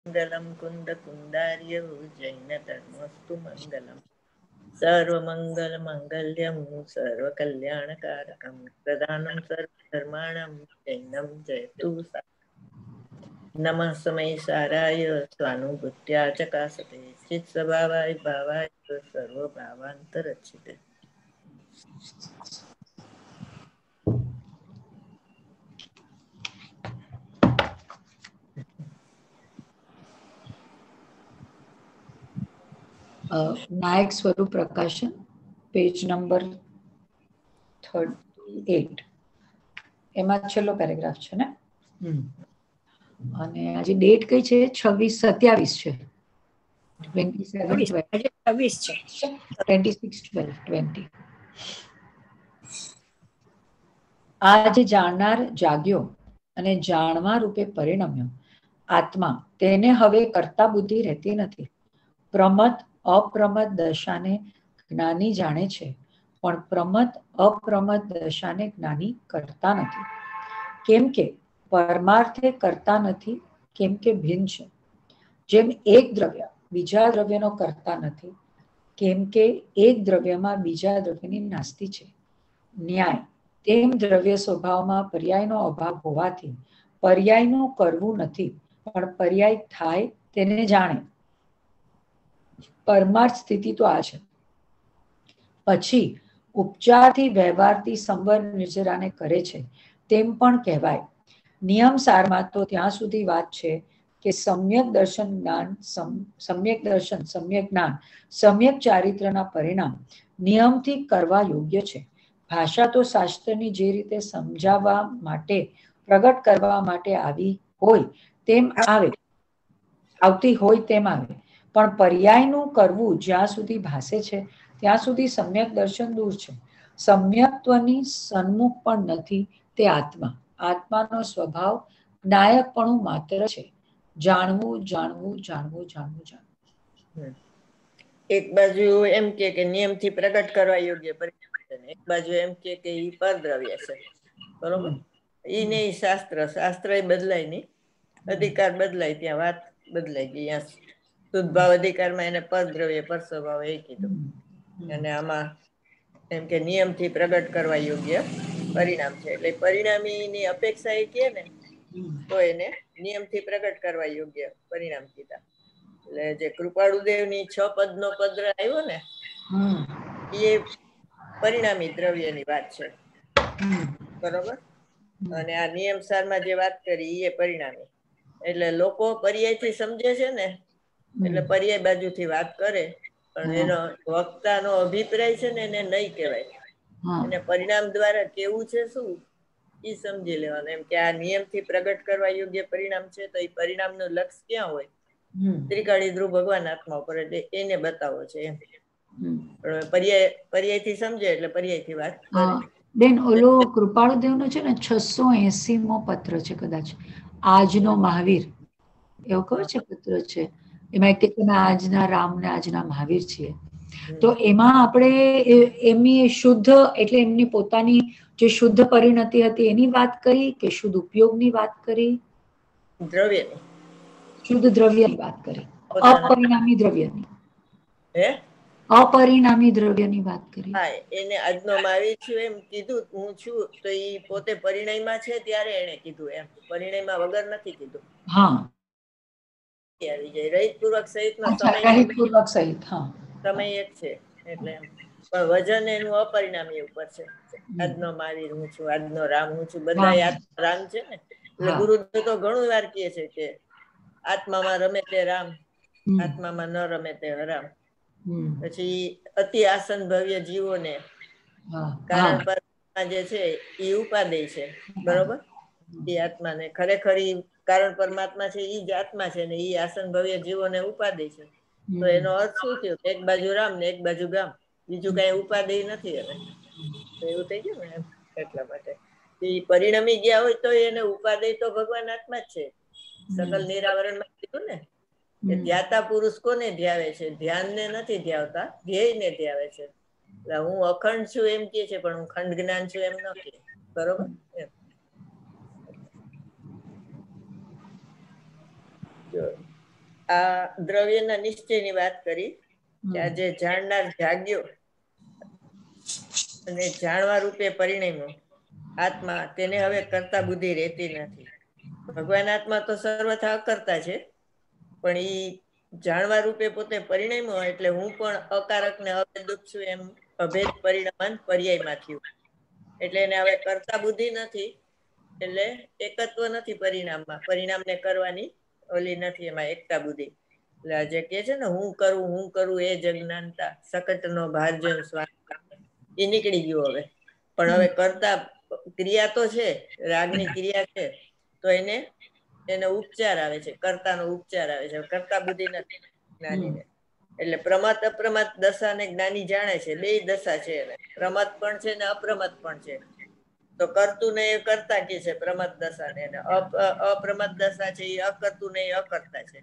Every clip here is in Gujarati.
મંગલમ કુંદ કુંદાર્ય જૈન ધર્મસ્તુ મંગલમ સર્વમંગલ મંગલ્યમ સર્વ કલ્યાણકારકમ પ્રધાનમ સર્વ ધર્માણમ જૈનમ જયતુ નમઃ સમય સારાય સ્વાનુભૂત્યા ચકાસતે ચિત સ્વભાવાય ભાવાય સર્વ ભાવાંતરચિતે. નાયક સ્વરૂપ પ્રકાશન, પેજ નંબર 38. એમાં છેલ્લો પેરેગ્રાફ છે ને. અને આજે ડેટ કઈ છે? 26/27 છે. 26/12/20. આજે જાણનાર જાગ્યો અને જાણવા રૂપે પરિણમ્યો આત્મા, તેને હવે કર્તા બુદ્ધિ રહેતી નથી. પ્રમત અપ્રમત દશાને જ્ઞાની જાણે છે, પણ પ્રમત અપ્રમત દશાને જ્ઞાની કરતા નથી. કેમ કે પરમાર્થે કરતા નથી, કેમ કે ભિન્ન છે. જેમ એક દ્રવ્ય બીજા દ્રવ્યનો કરતા નથી, કેમ કે એક દ્રવ્યમાં બીજા દ્રવ્યની નાસ્તિ છે. ન્યાય તેમ દ્રવ્ય સ્વભાવમાં પર્યાયનો અભાવ હોવાથી પર્યાયનું કરવું નથી, પણ પર્યાય થાય તેને જાણે. પરમાર્થ સ્થિતિ તો આ છે. પછી ઉપચારથી વ્યવહારથી સંવર નિર્જરાને કરે છે તેમ પણ કહેવાય. નિયમ સારમાં તો ત્યાં સુધી વાત છે કે સમ્યક દર્શન જ્ઞાન, સમ્યક દર્શન, સમ્યક જ્ઞાન, સમ્યક ચારિત્રના પરિણામ નિયમથી કરવા યોગ્ય છે. ભાષા તો શાસ્ત્રની જે રીતે સમજાવવા માટે, પ્રગટ કરવા માટે આવતી હોય તેમ આવે, પણ પર્યાયનું કરવું જ્યાં સુધી ભાસે છે ત્યાં સુધી સમ્યક દર્શન દૂર છે. સમ્યક્ત્વની સન્મુખ પણ નથી તે આત્મા. આત્માનો સ્વભાવ નાયકપણું માત્ર છે. જાણવું, જાણવું, જાણવું, જાણવું, જાણવું. એક બાજુ એમ કે નિયમથી પ્રગટ કરવા યોગ્ય પરિણામ છે, એક બાજુ એમ કે ઈ પરદ્રવ્ય છે. બરોબર. ઈ ને ઈ શાસ્ત્ર, શાસ્ત્ર એ બદલાય નહીં, અધિકાર બદલાય ત્યાં વાત બદલાઈ ગઈ. શુદ્ધ ભાવ અધિકારમાં એને પરદ્રવ્ય પર સ્વભાવ એ કીધું, અને આમાં એમ કે નિયમથી પ્રગટ કરવા યોગ્ય પરિણામ છે. એટલે પરિણામીની અપેક્ષા એ કહે ને તો એને નિયમથી પ્રગટ કરવા યોગ્ય પરિણામ કીધા. એટલે જે કૃપાળુદેવની 6 પદનો પદ્ર આવ્યો ને એ પરિણામી દ્રવ્યની વાત છે. બરોબર. અને આ નિયમસારમાં જે વાત કરી એ પરિણામી. એટલે લોકો પર્યાયથી સમજે છે ને, એટલે પર્યાય બાજુથી વાત કરે, પણ એનો વક્તાનો અભિપ્રાય છે ને એને નહીં કહેવાય. એને પરિણામ દ્વારા કેવું છે શું એ સમજી લેવાનું. એમ કે આ નિયમથી પ્રગટ કરવા યોગ્ય પરિણામ છે, તો એ પરિણામનું લક્ષ ક્યાં હોય? ત્રિકાળી ધ્રુવ ભગવાન આત્મા ઉપર, એટલે એને બતાવો છે એમ. પર્યાયથી સમજે એટલે પર્યાયથી વાત કરે. બેન, ઓલો કૃપાળુદેવનો છે ને 680મો પત્ર છે કદાચ, આજનો મહાવીર, એવો ખબર છે પત્ર છે. એમાં કે તમે આજના રામ ને આજના મહાવીર છીએ. તો એમાં આપણે એમની શુદ્ધ, એટલે એમની પોતાની જે શુદ્ધ પરિણતિ હતી એની વાત કરી કે શુદ્ધ ઉપયોગની વાત કરી? દ્રવ્યની, શુદ્ધ દ્રવ્યની વાત કરી, અપરિણામી દ્રવ્યની. અપરિણામી દ્રવ્યની વાત કરી. હા, એને આજનો મહાવીર છું એમ કીધું, હું છું, તો એ પોતે પરિણયમાં છે ત્યારે એને કીધું એમ, પરિણયમાં વગર નથી કીધું. હા, આવી જાય રહિત પૂર્વક સહિત નો અચ્છા, સમય, રહિત પૂર્વક સહિત. હા, સમય એક છે એટલે એમ. પણ વજન એનું અપરિણામી ઉપર છે. આજનો મહાવીર હું છું, આજનો રામ હું છું, બધા રામ છે ને. એટલે ગુરુદેવ તો ઘણું વાર કહે છે કે આત્મામાં રમે તે રામ, આત્મામાં ન રમે તે હરામ. પછી અતિ આસન ભવ્ય જીવોને કારણ પર જે છે એ ઉપાદેય છે. બરોબર. એ આત્માને ખરેખર કારણ પરમાત્મા છે, ઈ જ આત્મા છે ને ઈ આસન ભવ્ય જીવોને ઉપાદેય છે. તો એનો અર્થ શું થયો? એક બાજુ રામ ને એક બાજુ ગામ, બીજું કઈ ઉપાદેય નથી એને. તો એવું થઈ ગયું ને એમ. એટલા માટે પરિણમી ગયા હોય તો એને ઉપાદેય તો ભગવાન આત્મા જ છે. સકલ નિરાવરણ માં કીધું ને કે ધ્યાતા પુરુષ કોને ધ્યાવે છે? ધ્યાનને નથી ધ્યાવતા, ધ્યેયને ધ્યાવે છે. એટલે હું અખંડ છું એમ કે છે, પણ હું ખંડ જ્ઞાન છું એમ ન કે. બરોબર. આ દ્રવ્યના નિશ્ચયની વાત કરી કે આજે જાણનાર જાગ્યો અને જાણવા રૂપે પરિણમ્યો આત્મા, તેને હવે કરતા બુદ્ધિ રહેતી નથી. ભગવાન આત્મા તો સર્વથા અકર્તા છે, પણ ઈ જાણવા રૂપે પોતે પરિણમ્યો એટલે હું પણ અકારક ને અભેદરૂપ છું એમ અભેદ પરિણામાન પર્યાયમાં થયું. એટલે એને હવે કરતા બુદ્ધિ નથી, એટલે એકત્વ નથી પરિણામમાં, પરિણામને કરવાની ઓલી નથી એમાં એકતા બુદ્ધિ. એટલે જે કે છે ને હું કરું એ જ અજ્ઞાનતા, સકટનો ભારજન સ્વાર્થ, એ નીકળી ગયું હવે. પણ હવે કરતા ક્રિયા તો છે, રાગની ક્રિયા છે, તો એને ઉપચાર આવે છે, કર્તાનો ઉપચાર આવે છે, કરતા બુદ્ધિ નથી જ્ઞાનીને. એટલે પ્રમાદ અપ્રમાદ દશાને જ્ઞાની જાણે છે, બે દશા છે એને, પ્રમાદ પણ છે ને અપ્રમાદ પણ છે. તો કરતું ને એ કરતા કે છે પ્રમાદ દશા ને, અપ્રમાદ દશા છે એ અકર્તું ને એ અકર્તા છે.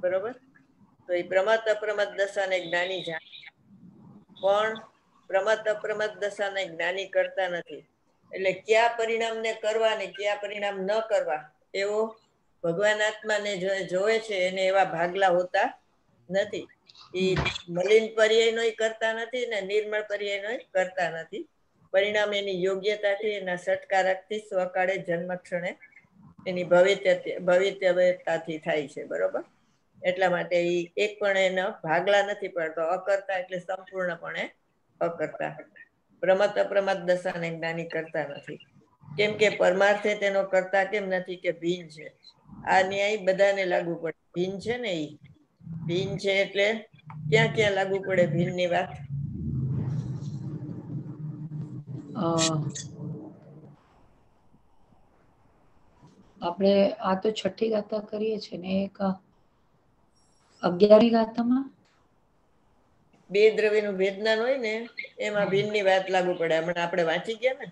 બરોબર? તો એ પ્રમાદ અપ્રમાદ દશાને જ્ઞાની જાણે, પણ પ્રમાદ અપ્રમાદ દશાને જ્ઞાની કરતા નથી. એટલે કયા પરિણામને કરવા ને કયા પરિણામ ન કરવા એવો ભગવાન આત્માને જોવે છે, એને એવા ભાગલા હોતા નથી. એ મલિન પર્યાયનો કરતા નથી ને નિર્મળ પર્યાયનો કરતા નથી. પરિણામ એની યોગ્યતાથી, એના સત્કારકથી સ્વકાળે જન્મ ક્ષણે એની ભવિતવ્યતાથી થાય છે. બરોબર? એટલા માટે એ એક પણ એનો ભાગલા નથી પડતો. અકર્તા એટલે સંપૂર્ણપણે અકર્તા. પ્રમાદ અપ્રમાદ દશાને જ્ઞાની કરતા નથી. કેમ કે પરમાર્થે તેનો કરતા કેમ નથી કે ભીન છે. આ ન્યાય બધાને લાગુ પડે. ભીન છે ને એ ભીન છે એટલે ક્યાં ક્યાં લાગુ પડે ભીનની વાત? આપણે આ તો છઠ્ઠી ગાથા કરીએ છીએ ને, એક 11મી ગાથામાં બે દ્રવ્યનું ભેદનાન હોય ને એમાં ભીનની વાત લાગુ પડે. હમણાં આપણે વાંચી ગયા ને,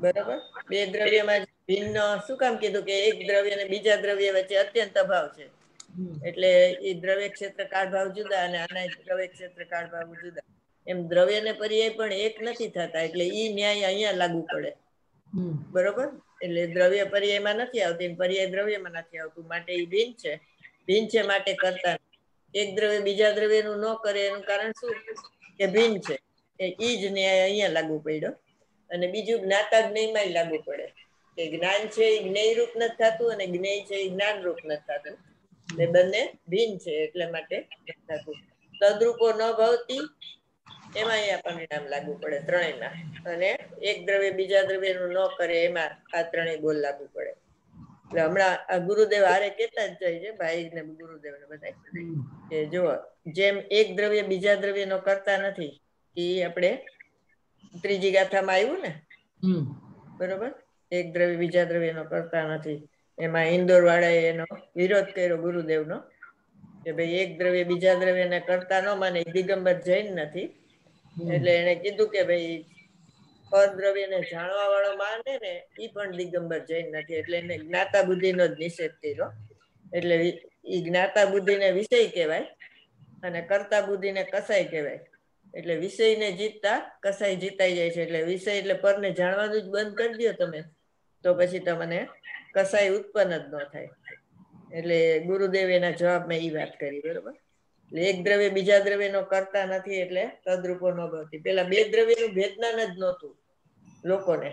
બરાબર? બે દ્રવ્યમાં ભિન્ન શું કામ કીધું કે એક દ્રવ્ય અને બીજા દ્રવ્ય વચ્ચે અત્યંત અભાવ છે, એટલે એ દ્રવ્ય ક્ષેત્ર કાળ ભાવ જુદા અને આના દ્રવ્ય ક્ષેત્ર કાળ ભાવ જુદા. એમ દ્રવ્ય ને પર્યાય પણ એક નથી થતા, એટલે ઈ ન્યાય અહીંયા લાગુ પડે. બરોબર? એટલે દ્રવ્ય પર્યાયમાં નથી આવતી, પર્યાય દ્રવ્યમાં નથી આવતું, માટે એ ભિન્ન છે. ભિન્ન છે માટે કરતા એક દ્રવ્ય બીજા દ્રવ્યનું ન કરે એનું કારણ શું? કે ભિન્ન છે. ઈ જ ન્યાય અહીંયા લાગુ પડ્યો. અને બીજું જ્ઞાતા જ્ઞેયમાં લાગુ પડે કે જ્ઞાન છે એ જ્ઞેય રૂપ નથી થતું, અને જ્ઞેય છે એ જ્ઞાન રૂપ નથી થતું. એટલે બંને ભિન્ન છે, એટલે માટે થતું. તદ્રુપો ન ભવતી એમાં અહીંયા પરિણામ લાગુ પડે ત્રણેયમાં. અને એક દ્રવ્ય બીજા દ્રવ્યનું ન કરે એમાં આ ત્રણેય બોલ લાગુ પડે. એટલે હમણાં આ ગુરુદેવ હારે કહેતા જ જાય છે, ભાઈ ને ગુરુદેવ ને બધા, કે જો જેમ એક દ્રવ્ય બીજા દ્રવ્યનો કરતા નથી, એ આપણે ત્રીજી ગાથામાં આવ્યું ને, બરોબર? એક દ્રવ્ય બીજા દ્રવ્યનો કરતા નથી. એમાં ઇન્દોર વાળાએ એનો વિરોધ કર્યો ગુરુદેવનો, કે ભાઈ એક દ્રવ્ય બીજા દ્રવ્યને કરતા ન માને, દિગંબર જૈન નથી. એટલે એને કીધું કે ભાઈ પરદ્રવ્યને જાણવા વાળો માને ને એ પણ દિગંબર જૈન નથી. એટલે એને જ્ઞાતા બુદ્ધિનો જ નિષેધ કર્યો. એટલે એ જ્ઞાતા બુદ્ધિને વિષય કહેવાય અને કરતા બુદ્ધિને કસાઈ કહેવાય. એટલે વિષયને જીતતા કસાઈ જીતાઈ જાય છે. એટલે વિષય એટલે પરને જાણવાનું જ બંધ કરી દો તમે, તો પછી તમને કસાઈ ઉત્પન્ન જ ન થાય. એટલે ગુરુદેવ એના જવાબમાં એ વાત કરી. બરોબર? એટલે એક દ્રવ્ય બીજા દ્રવ્યનો કરતા નથી, એટલે તદ્રુપો ન ભવતી. પેલા બે દ્રવ્યનું ભેદનાન જ નહોતું લોકોને,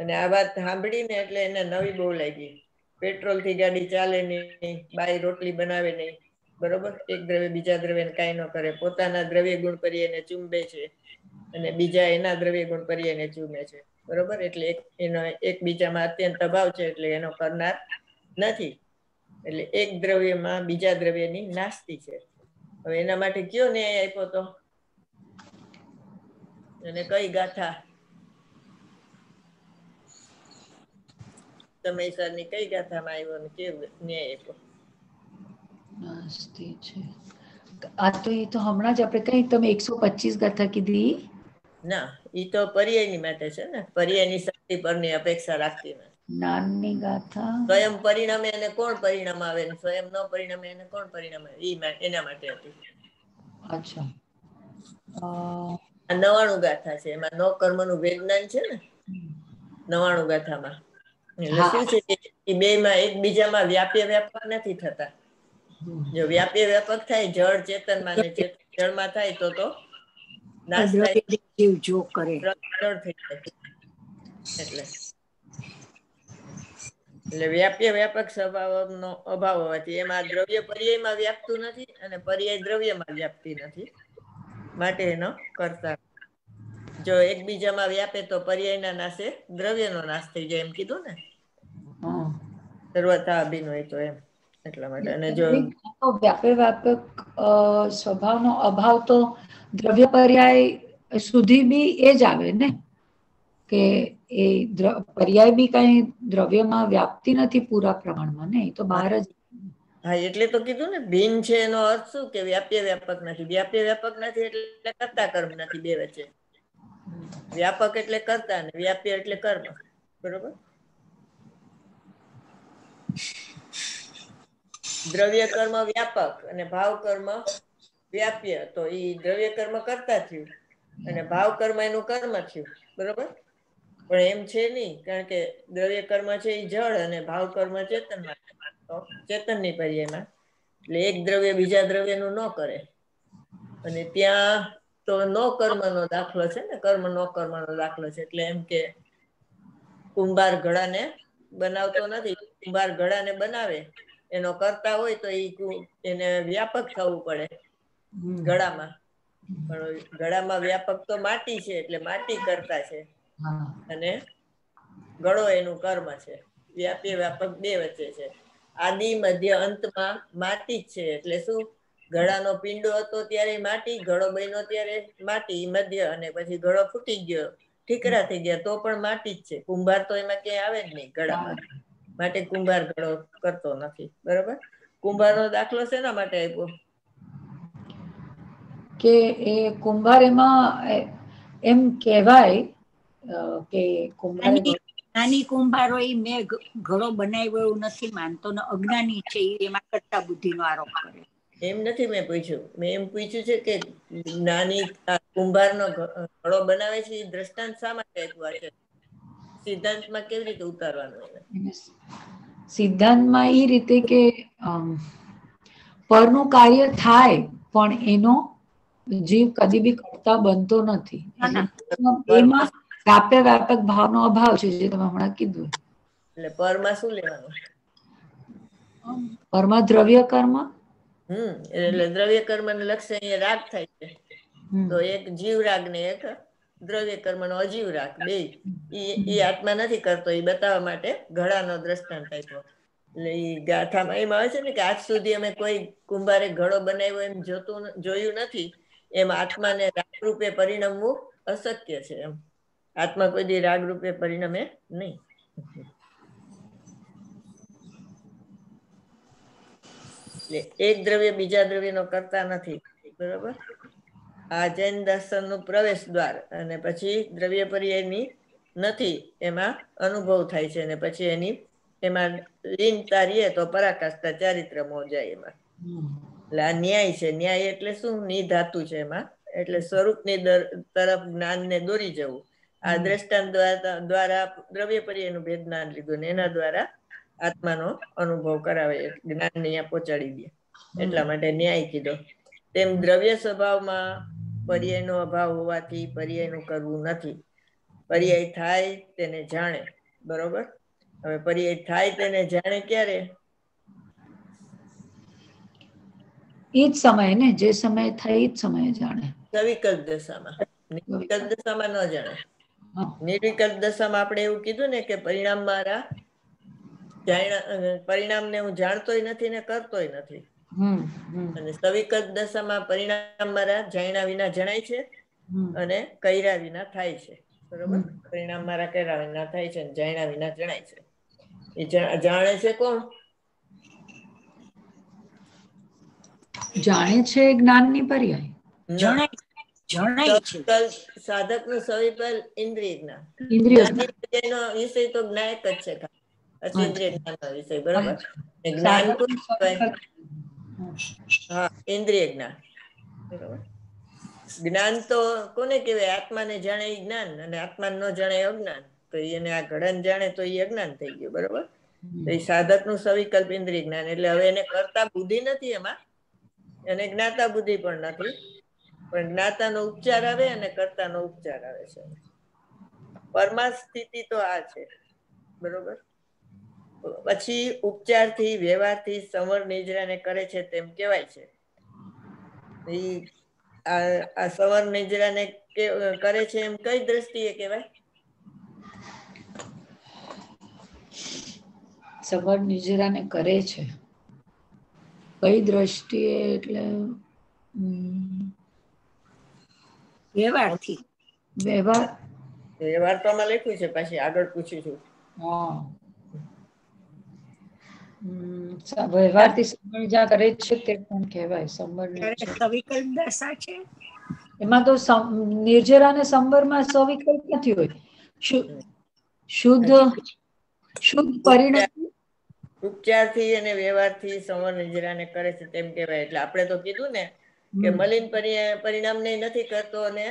અને આ વાત સાંભળીને એટલે એને નવી બહુ લાગી. પેટ્રોલ થી ગાડી ચાલે નહીં, બાઈ રોટલી બનાવે નહીં, બરોબર? એક દ્રવ્ય બીજા દ્રવ્યને કાંઈ ન કરે, પોતાના દ્રવ્ય ગુણ કરી એને ચૂંબે છે, અને બીજા એના દ્રવ્ય ગુણ કરી એને ચૂમે છે. બરોબર? એટલે એનો એકબીજામાં અત્યંત અભાવ છે, એટલે એનો કરનાર નથી. એટલે એક દ્રવ્યમાં બીજા દ્રવ્યની નાસ્તિ છે. હવે એના માટે કયો ન્યાય આપ્યો તો? અને કઈ ગાથા સમયસરની કઈ ગાથામાં આવ્યો અને કેવો ન્યાય આપ્યો? નાસ્તિ છે. આ તો એ તો હમણાં જ આપણે કઈ તમે 125 ગાથા કીધી? ના, એ તો પર્યાયની માટે છે ને, પર્યાયની શક્તિ પરની અપેક્ષા રાખતી નથી. નાનની ગાથા સ્વયં પરિણામે એને કોણ પરિણામ આવે, સ્વયં ન પરિણામે એને કોણ પરિણામ આવે, એના માટે હતી. અચ્છા. 99 ગાથા છે, એમાં નો કર્મનું વિજ્ઞાન છે ને 99 ગાથામાં. એટલે શું છે કે એ બેમાં એકબીજામાં વ્યાપ્ય વ્યાપક નથી થતા. જો વ્યાપ્ય વ્યાપક થાય જળ ચેતનમાં ને ચેતન જળમાં થાય તો નાશ થાય, જીવ જો કરે જળ થઈ જાય. એટલે વ્યાપ્ય વ્યાપક સ્વભાવનો અભાવ હોવાથી એમાં દ્રવ્ય પર્યાયમાં વ્યાપતું નથી અને પર્યાય દ્રવ્યમાં વ્યાપતી નથી, માટે એનો કરતા. જો એકબીજામાં વ્યાપે તો પર્યાયના નાશે દ્રવ્યનો નાશ થઈ જાય, એમ કીધું ને સર્વથા અભિન્ન હોય તો એમ. એટલા માટે. અને જો વ્યાપે વ્યાપક સ્વભાવનો અભાવ તો દ્રવ્ય પર્યાય સુધી બી એ જ આવે ને, કે એ પર્યાય બી કઈ દ્રવ્યમાં વ્યાપતી નથી પૂરા પ્રમાણમાં ને, એ તો બહાર જ. હા, એટલે તો કીધું ને ભિન્ન છે એનો અર્થ શું, કે વ્યાપ્ય વ્યાપક નથી. વ્યાપ્ય વ્યાપક નથી એટલે કરતા કર્મ નથી બે વચ્ચે. વ્યાપક એટલે કરતા ને વ્યાપ્ય એટલે કર્મ. બરોબર. દ્રવ્ય કર્મ વ્યાપક અને ભાવ કર્મ વ્યાપ્ય, તો એ દ્રવ્ય કર્મ કરતા થયું અને ભાવ કર્મ એનું કર્મ થયું. બરોબર. પણ એમ છે નહીં, કારણ કે દ્રવ્ય કર્મ છે એ જળ અને ભાવ કર્મ ચેતનમાં, તો ચેતનની પર્યાયમાં. એટલે એક દ્રવ્ય બીજા દ્રવ્યનું ન કરે. અને ત્યાં તો નો કર્મનો દાખલો છે ને, કર્મ નો કર્મનો દાખલો છે. એટલે એમ કે કુંભાર ઘડાને બનાવતો નથી, કુંભાર ઘડાને બનાવે એનો કરતા હોય તો એને વ્યાપક થવું પડે ઘડામાં. પણ ઘડામાં વ્યાપક તો માટી છે, એટલે માટી કરતા છે અને ઘડો એનું કર્મ છે. વ્યાપ્ય વ્યાપક બે વચ્ચે છે. આદિ મધ્ય અંતમાં માટી જ છે. એટલે શું, ઘડાનો પિંડો હતો ત્યારે માટી, ઘડો બન્યો ત્યારે માટી મધ્ય, અને પછી ઘડો ફૂટી ગયો, ઠીકરા થઈ ગયા, તો પણ માટી જ છે. કુંભાર તો એમાં ક્યાંય આવે જ નહીં ઘડામાં, માટે કુંભાર ઘડો કરતો નથી. બરોબર. કુંભારનો દાખલો શેના માટે આપ્યો? કે એ કુંભાર એમાં એમ કહેવાય કે કુંભાર નાની કુંભારો એ મેં ઘડો બનાવ્યો એવું નથી માનતો ને, અજ્ઞાની છે એમાં કરતા બુદ્ધિનો આરોપ કરે. એમ નથી મેં પૂછ્યું. મેં એમ પૂછ્યું છે કે નાની કુંભારનો ઘડો બનાવે છે, એ દ્રષ્ટાંત શા માટે આપ્યું છે? સિદ્ધાંતમાં કેવી રીતે ઉતારવાનું એને? સિદ્ધાંતમાં એ રીતે કે પરનું કાર્ય થાય પણ એનો જીવ કદી બી કરતા બનતો નથી. એમાં વ્યાપ્ય વ્યાપક ભાવનો અભાવ છે, જે તમે હમણાં કીધું. એટલે પરમાં શું લેવાનું? પરમાં દ્રવ્ય કર્મ. એટલે દ્રવ્ય કર્મ ને લક્ષ્ય અહીંયા રાગ થાય છે, તો એક જીવ રાગ ને એક દ્રવ્ય કર્મ નો અજીવ રાગ, બે એ આત્મા નથી કરતો, એ બતાવવા માટે ઘડાનો દ્રષ્ટાંત આપ્યો. એટલે એ ગાથામાં એમ આવે છે ને કે આજ સુધી અમે કોઈ કુંભારે ઘડો બનાવ્યો એમ જોયું નથી, એમ આત્માને રાગરૂપે પરિણમવું અશક્ય છે. એમ આત્મા કોઈ દી રાગરૂપે પરિણમે નહીં. એટલે એક દ્રવ્ય બીજા દ્રવ્યનો કરતા નથી. બરોબર. આ જૈન દર્શનનું પ્રવેશ દ્વાર. અને પછી દ્રવ્ય પર્યાયની નથી એમાં અનુભવ થાય છે, અને પછી એમાં લીનતા રહીએ તો પરાકાષ્ઠા ચારિત્ર મોહ જાય એમાં. એટલે આ ન્યાય છે. ન્યાય એટલે શું? નિધાતુ છે એમાં. એટલે સ્વરૂપની તરફ જ્ઞાનને દોરી જવું. આ દ્રષ્ટાંત દ્વારા દ્રવ્ય પર્યાયનું ભેદ જ્ઞાન લીધું, ને એના દ્વારા આત્માનો અનુભવ કરાવે, જ્ઞાન અહીંયા પહોંચાડી દે. એટલા માટે ન્યાય કીધો. તેમ દ્રવ્ય સ્વભાવમાં પર્યાયનો અભાવ હોવાથી પર્યાયનું કરવું નથી. પર્યાય થાય તેને જાણે. બરોબર. હવે પર્યાય થાય તેને જાણે ક્યારે? એ જ સમયે ને, જે સમયે થાય એ જ સમયે જાણે. સવિકલ્પ દશામાં. નિર્વિકલ્પ દશામાં ન જાણે. નિર્વિકલ્પ દશામાં આપણે એવું કીધું ને કે પરિણામ મારા પરિણામને હું જાણતોય નથી ને કરતોય નથી. અને સવિકલ્પ દશામાં પરિણામ મારા જાણ્યા વિના જણાય છે અને કર્યા વિના થાય છે. બરોબર. પરિણામ મારા કર્યા વિના થાય છે, જાણ્યા વિના જણાય છે. એ જાણે છે કોણ? જાણે છે જ્ઞાનની પર્યાય. સાધક નું સવિકલ્પ ઇન્દ્રિય જ્ઞાન. ઇન્દ્રિય જ્ઞાનનો વિષય તો જ્ઞાયક જ છે, ઇન્દ્રિય જ્ઞાનનો વિષય. બરોબર. જ્ઞાન હા, ઇન્દ્રિય જ્ઞાન. બરોબર. જ્ઞાન તો કોને કહેવાય? આત્માને જાણે એ જ્ઞાન, અને આત્માને ન જાણે અજ્ઞાન. તો એને આ ઘડાને જાણે તો એ અજ્ઞાન થઈ ગયું. બરોબર. તો એ સાધકનું સવિકલ્પ ઇન્દ્રિય જ્ઞાન. એટલે હવે એને કરતા બુદ્ધિ નથી, એમાં એને જ્ઞાતા બુદ્ધિ પણ નથી, પણ જ્ઞાતાનો ઉપચાર આવે અને કર્તાનો ઉપચાર આવે છે. પરમા સ્થિતિ તો આ છે, બરોબર. પછી ઉપચારથી વ્યવહારથી સંવર નિજરાને કરે છે તેમ કહેવાય છે. આ સંવર નિજરાને કરે છે એમ કઈ દ્રષ્ટિએ કહેવાય? સંવર નિજરાને કરે છે કઈ દ્રષ્ટિએ? એટલે વ્યવહારથી. વ્યવહાર તો આમાં લખ્યું છે, પછી આગળ પૂછું છું. વ્યવહારથી સંવર જ્યાં કરે છે તે પણ કહેવાય સંવર. સવિકલ્પ દશા છે એમાં તો નિર્જરા અને સંવરમાં સવિકલ્પ નથી હોય. શુદ્ધ પરિણામ ઉપચારથી અને વ્યવહારથી સંવર નિજરાને કરે છે તેમ કહેવાય. એટલે આપણે તો કીધું ને કે મલિન પરિણામ ને નથી કરતો અને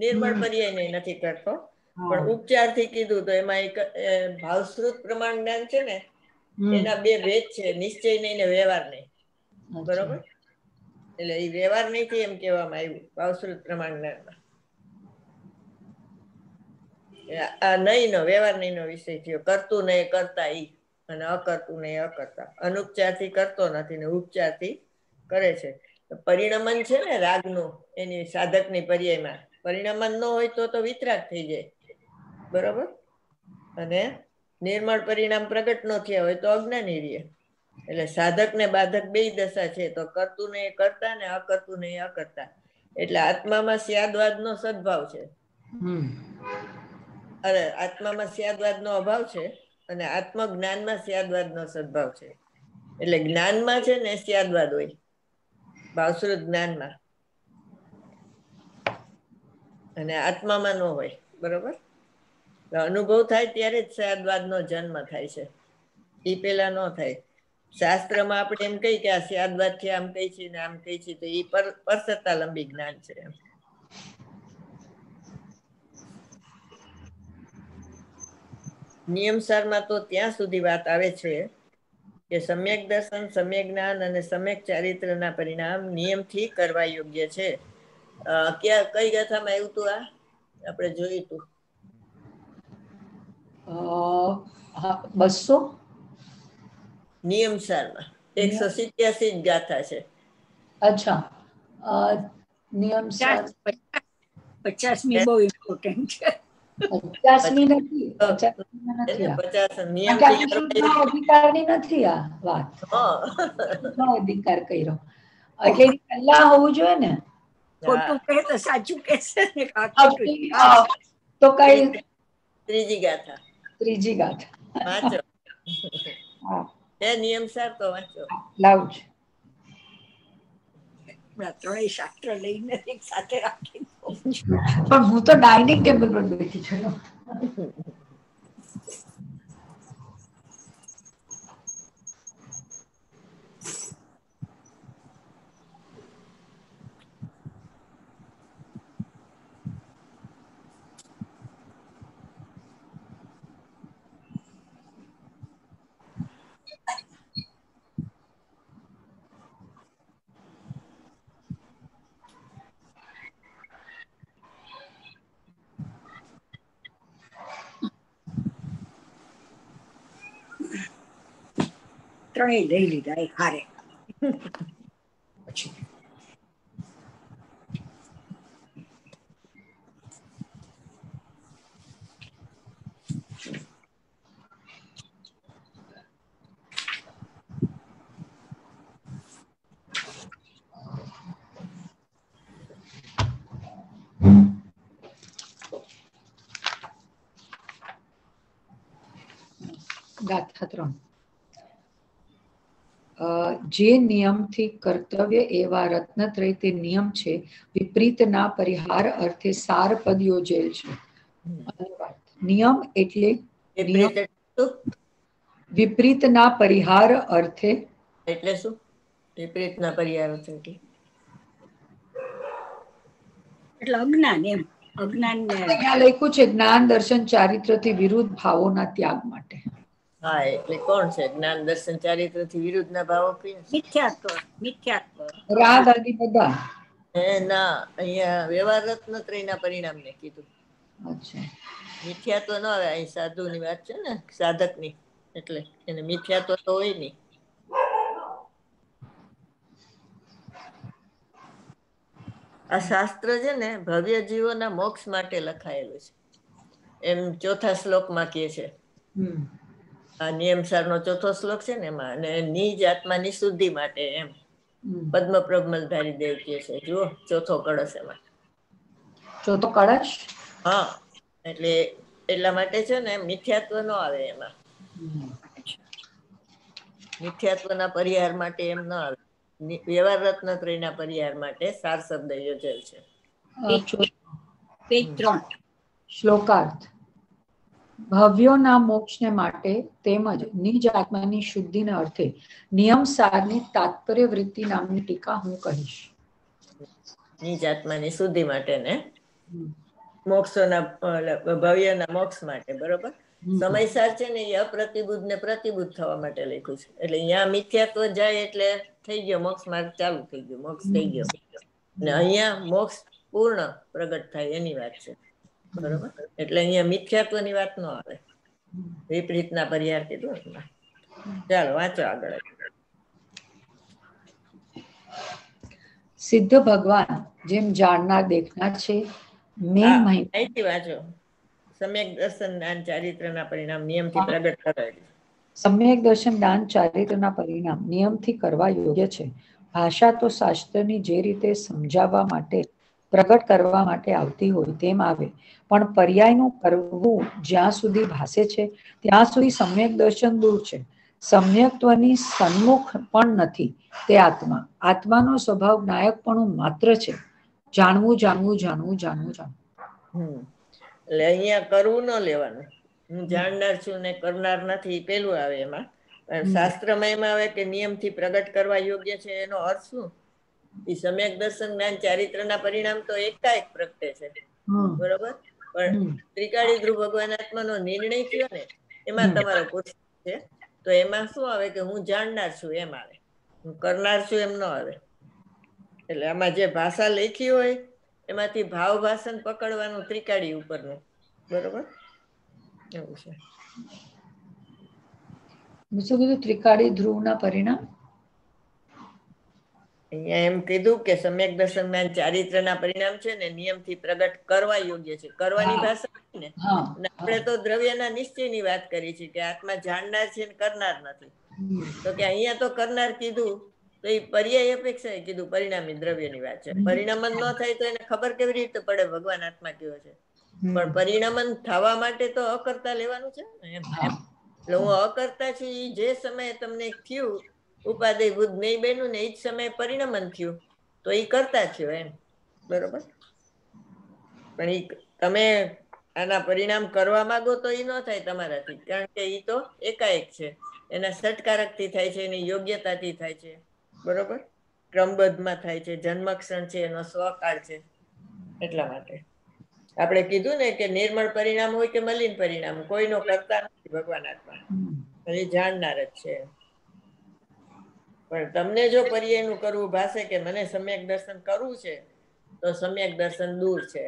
નિર્મળ પર્યાય ને નથી કરતો, પણ ઉપચારથી કીધું તો એમાં એક ભાવશ્રુત પ્રમાણ જ્ઞાન છે ને, એના બે ભેદ છે, નિશ્ચય નહીં ને વ્યવહાર નહીં, બરોબર. એટલે એ વ્યવહાર નહીં એમ કહેવામાં આવ્યું ભાવશ્રુત પ્રમાણ જ્ઞાનમાં. આ નહીં નો વ્યવહાર નહીં નો વિષય થયો. કરતું નહીં કરતા ઈ, અને અકર્તું નહીં અકર્તા. અનુપચારથી કરતો નથી ને ઉપચારથી કરે છે. પરિણમન છે ને રાગનું, એની સાધકની પર્યાયમાં પરિણમન ન હોય તો વિતરાગ થઈ જાય, બરોબર. અને નિર્મળ પરિણામ પ્રગટ ન થયા હોય તો અજ્ઞાની રહે. એટલે સાધક ને બાધક બે દશા છે, તો કરતું નહીં કરતા ને અકર્તું નહીં અકર્તા. એટલે આત્મામાં સ્યાદવાદ નો સદભાવ છે, અરે આત્મામાં સ્યાદવાદ નો અભાવ છે, અને આત્મજ્ઞાનમાં સ્યાદવાદ નો સદભાવ છે. એટલે જ્ઞાનમાં છે ને સ્યાદવાદ હોય, ભાવશ્રુત જ્ઞાનમાં, અને આત્મામાં ન હોય, બરોબર. અનુભવ થાય ત્યારે જ સ્યાદવાદ નો જન્મ થાય છે, એ પેલા ન થાય. શાસ્ત્રમાં આપણે એમ કહી કે આ સ્યાદવાદ છે, આમ કઈ છે ને આમ કઈ છે, તો એ પરસત્તાલંબી જ્ઞાન છે. નિયમસારમાં તો ત્યાં સુધી વાત આવે છે કે સમ્યક દર્શન, સમ્યક જ્ઞાન અને સમ્યક ચારિત્રના પરિણામ નિયમથી કરવા યોગ્ય છે. કઈ ગાથામાં આવ્યું હતું? આ આપણે જોયું હતું 200 નિયમસારમાં 187 જ ગાથા છે. અચ્છા, નિયમસાર 50મી બહુ ઇમ્પોર્ટન્ટ છે. 50મી નથી, 50 અધિકારની નથી આ વાત. અધિકાર કર્યો એટલે પહેલા હોવું જોઈએ ને. ખોટું કહે તો સાચું કહેશે ને. તો કઈ ત્રીજી ગાથા વાંચો. નિયમસાર તો વાંચો. લાવું છું. ત્રણેય શાસ્ત્ર લઈને એક સાથે રાખી દો. પણ હું તો ડાઇનિંગ ટેબલ પર બેઠી છું. ત્રણેય લઈ લીધા એક હારે. પછી ગાથા 3. જે નિયમથી કર્તવ્ય એવા રત્નત્રય તે નિયમ છે, વિપરીતના પરિહાર અર્થે સાર પદ યોજેલ છે. નિયમ એટલે વિપરીતના પરિહાર અર્થે. એટલે શું વિપરીતના પરિહાર અર્થે? એટલે અજ્ઞાન, એમ અજ્ઞાન લખ્યું છે જ્ઞાન દર્શન ચારિત્રથી વિરુદ્ધ ભાવોના ત્યાગ માટે. હા, એટલે કોણ છે? જ્ઞાન દર્શન ચારિત્ર થી વિરુદ્ધના ભાવો કયા છે? મિથ્યાત્વ. રાગ આદિ બધા. ના, અહીંયા વ્યવહાર રત્નત્રયના પરિણામને કીધું. અચ્છા. મિથ્યાત્વ ન આવે. અહીં સાધુની વાત છે ને, સાધકની, એટલે એને મિથ્યાત્વ તો હોય નહીં. આ શાસ્ત્ર છે ને ભવ્ય જીવોના મોક્ષ માટે લખાયેલું છે, એમ 4થા શ્લોકમાં કહે છે. આ નિયમસારનો 4થો શ્લોક છે ને એમાં, અને નિજ આત્માની શુદ્ધિ માટે એમ પદ્મ પ્રબલધારી દેવ કહે છે. જુઓ 4થો કળશ એમાં. 4થો કળશ. હા, એટલે એટલા માટે છે ને મિથ્યાત્વ ન આવે એમાં. મિથ્યાત્વના પરિહાર માટે એમ ન આવે. વ્યવહાર રત્નત્રયના પરિહાર માટે સાર શબ્દ યોજેલ છે. પેજ 3. શ્લોકાર્થ. ભવ્યોના મોક્ષને માટે તેમજ નિજ આત્માની શુદ્ધિને અર્થે નિયમ સારની તાત્પર્ય વૃત્તિ નામની ટીકા હું કહીશ. નિજ આત્માની શુદ્ધિ માટે ને મોક્ષના ભવ્યના મોક્ષ માટે, બરોબર. સમયસાર છે ને એ અપ્રતિબુદ્ધ ને પ્રતિબુદ્ધ થવા માટે લખ્યું છે. એટલે અહીંયા મિથ્યાત્વ જાય એટલે થઈ ગયો મોક્ષ માર્ગ ચાલુ થઈ ગયો, મોક્ષ થઈ ગયો. ને અહીંયા મોક્ષ પૂર્ણ પ્રગટ થાય એની વાત છે, બરોબર. એટલે અહીંયા મિથ્યાત્વની વાત ન આવે, વિપરીતના પરિહાર કીધું. ચાલો વાંચો આગળ. સિદ્ધ ભગવાન જેમ જાણનાર દેખનાર છે, મેં અહીંથી વાંચો. સમ્યક દર્શન જ્ઞાન ચારિત્રના પરિણામ નિયમથી પ્રગટ કરાયેલું. સમ્યક દર્શન જ્ઞાન ચારિત્રના પરિણામ નિયમથી કરવા યોગ્ય છે. ભાષા તો શાસ્ત્રની જે રીતે સમજાવવા માટે પ્રગટ કરવા માટે આવતી હોય તેમ આવે, પણ પર્યાયનું કરવું જ્યાં સુધી ભાસે છે ત્યાં સુધી સમ્યક દર્શન દૂર છે. સમ્યક્ત્વની સન્મુખ પણ નથી તે આત્મા. આત્માનો સ્વભાવ જ્ઞાયકપણું માત્ર છે. જાણવું જાણવું જાણવું જાણવું જાણવું. એટલે અહીંયા કરવું ન લેવાનું. હું જાણનાર છું ને કરનાર નથી, પેલું આવે એમાં. શાસ્ત્રમાં એમાં આવે કે નિયમથી પ્રગટ કરવા યોગ્ય છે. એનો અર્થ શું? એ સમ્યક દર્શન જ્ઞાન ચારિત્રના પરિણામ તો એકાએક પ્રગટે છે, બરોબર. પણ ત્રિકાળી ધ્રુવ ભગવાન આત્માનો નિર્ણય થયો ને એમાં તમારો પુરુષ છે. તો એમાં શું આવે કે હું જાણનાર છું એમ આવે, હું કરનાર છું એમ ન આવે. એટલે આમાં જે ભાષા લખી હોય એમાંથી ભાવ ભાષણ પકડવાનું ત્રિકાળી ઉપરનું, બરોબર. એવું છે. શું કીધું? ત્રિકાળી ધ્રુવના પરિણામ. અહીંયા એમ કીધું કે સમ્યક દર્શન જ્ઞાન ચારિત્રના પરિણામ છે ને નિયમથી પ્રગટ કરવા યોગ્ય છે. કરવાની ભાષા ને આપણે તો દ્રવ્યના નિશ્ચયની વાત કરી છે કે આત્મા જાણનાર છે ને કરનાર નથી. તો કે અહીંયા તો કરનાર કીધું તો એ પર્યાય અપેક્ષાએ કીધું પરિણામી દ્રવ્યની વાત છે. પરિણામન ન થાય તો એને ખબર કેવી રીતે પડે ભગવાન આત્મા કેવો છે? પણ પરિણામન થવા માટે તો અકર્તા લેવાનું છે એમ. એટલે હું અકર્તા છું, એ જે સમયે તમને થયું ઉપાદેય બુદ્ધ નહીં બન્યું ને એ જ સમયે પરિણમન થયું તો એ કરતા થયો એમ, બરોબર. પણ એ તમે આના પરિણામ કરવા માંગો તો એ ન થાય તમારાથી, કારણ કે એ તો એકાએક છે. એના સટકારકથી થાય છે, એની યોગ્યતાથી થાય છે, બરોબર. ક્રમબદ્ધમાં થાય છે, જન્મક્ષણ છે, એનો સ્વકાળ છે. એટલા માટે આપણે કીધું ને કે નિર્મળ પરિણામ હોય કે મલિન પરિણામ, કોઈનો કરતા નથી ભગવાન આત્મા, એ જાણનાર જ છે. પણ તમને જો પર્યાયનું કરવું ભાષે કે મને સમ્યક દર્શન કરવું છે તો સમ્યક દર્શન દૂર છે.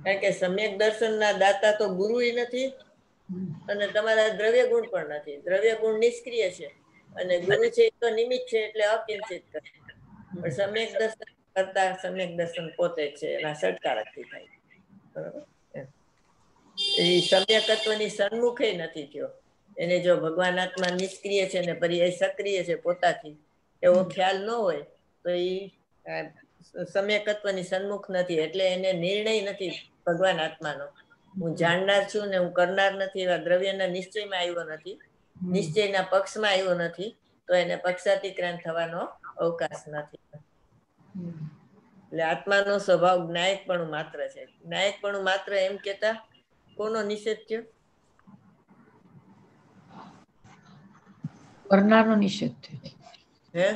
કારણ કે સમ્યક દર્શનના દાતા તો ગુરુ નથી અને તમારા દ્રવ્ય ગુણ પણ નથી. દ્રવ્ય ગુણ નિષ્ક્રિય છે અને ગુરુ છે તો નિમિત્ત છે, એટલે અકિંચિત કરે. પણ સમ્યક દર્શન કરતા સમ્યક દર્શન પોતે છે, એના સટકારકથી થાય, બરોબર. એ સમ્યકત્વની સન્મુખે નથી થયો. એને જો ભગવાન આત્મા નિષ્ક્રિય છે ને પર્યાય સક્રિય છે પોતાથી એવો ખ્યાલ ન હોય તો એ સમ્યકત્વની સન્મુખ નથી. એટલે એને નિર્ણય નથી ભગવાન આત્માનો. હું જાણનાર છું ને હું કરનાર નથી, એવા દ્રવ્યના નિશ્ચયમાં આવ્યો નથી, નિશ્ચયના પક્ષમાં આવ્યો નથી, તો એને પક્ષાતિક્રાંત થવાનો અવકાશ નથી. એટલે આત્માનો સ્વભાવ જ્ઞાયકપણું માત્ર છે. જ્ઞાયકપણું માત્ર એમ કેતા કોનો નિષેધ થયો? કરનારનો નિષેધ થયો. હે,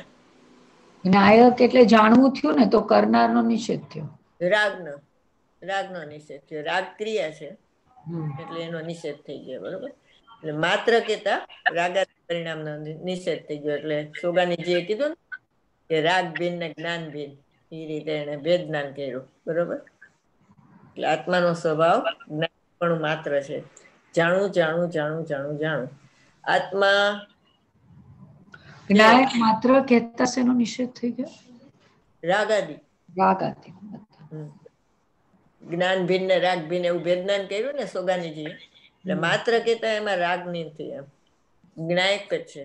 જ્ઞાયક એટલે જાણવું થયું ને, તો કરનારનો નિષેધ થયો. રાગનો નિષેધ થયો. રાગ ક્રિયા છે એટલે એનો નિષેધ થઈ ગયો, બરોબર. એટલે માત્ર કેતા રાગાદી પરિણામનો નિષેધ થઈ ગયો. એટલે સોગાનીજીએ કીધું ને કે રાગ ભિન્ન ને જ્ઞાન ભિન્ન, એ રીતે એને ભેદ જ્ઞાન કર્યું. બરોબર. એટલે આત્માનો સ્વભાવ જ્ઞાન પણ માત્ર છે. જાણવું જાણવું જાણવું જાણવું જાણવું. આત્મા જ્ઞાન માત્ર કહેતા શેનો નિષેધ થઈ ગયો? રાગાદી. રાગાદી. જ્ઞાન ભિન્ન ને રાગ ભિન્ન એવું ભેદ જ્ઞાન કર્યું ને સોગાનીજીએ. એટલે માત્ર કેતા એમાં રાગ નથી, એમ જ્ઞાયક જ છે.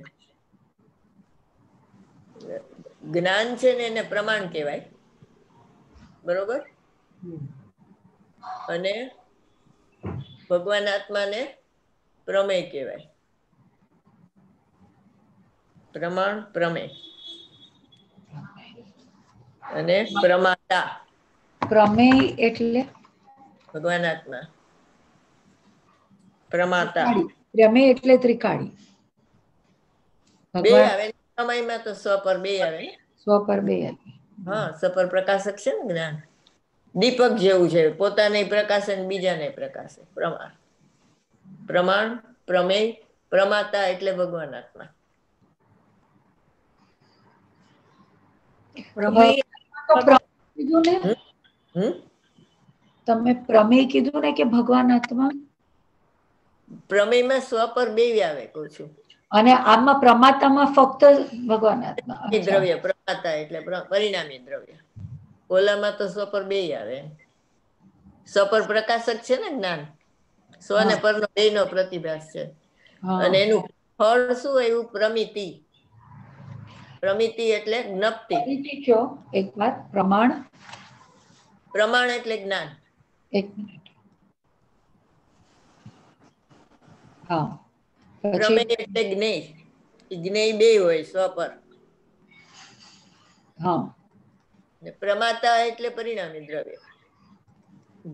જ્ઞાન છે ને એને પ્રમાણ કહેવાય. બરોબર. અને ભગવાન આત્માને પ્રમેય કહેવાય. પ્રમાણ પ્રમેય. અને પ્રમાતા. પ્રમેય એટલે ભગવાન આત્મા. પ્રમાતા. પ્રમેય એટલે ત્રિકાળી. બે આવે પ્રમેયમાં તો સ્વપર બે આવે ને. સ્વપર બે આવે. હા, સ્વપર પ્રકાશક છે ને જ્ઞાન. દીપક જેવું છે, પોતાને પ્રકાશે ને બીજાને પ્રકાશે. પ્રમાણ પ્રમાણ પ્રમેય પ્રમાતા એટલે ભગવાન આત્મા. તમે પ્રમેય કીધું ને કે ભગવાન આત્મા. પ્રમેયમાં સ્વપર બે આવે કહું છું. અને આમાં પ્રમાતામાં ફક્ત ભગવાન આત્મા. દ્રવ્ય પ્રમાતા એટલે પરિણામી દ્રવ્ય. ઓલામાં તો સ્વપર બે આવે. સ્વપર પ્રકાશક છે ને જ્ઞાન. સ્વ ને પરનો બે નો પ્રતિભાસ છે. અને એનું ફળ શું એવું? પ્રમિતિ. પ્રમિતિ એટલે જ્ઞપ્તિ. એક વાત પ્રમાણ. પ્રમાણ એટલે જ્ઞાન. એક મિનિટ. હા. પ્રમેય એટલે જ્ઞેય. જ્ઞેય બે હોય સ્વપર. હા. પ્રમાતા એટલે પરિણામી દ્રવ્ય.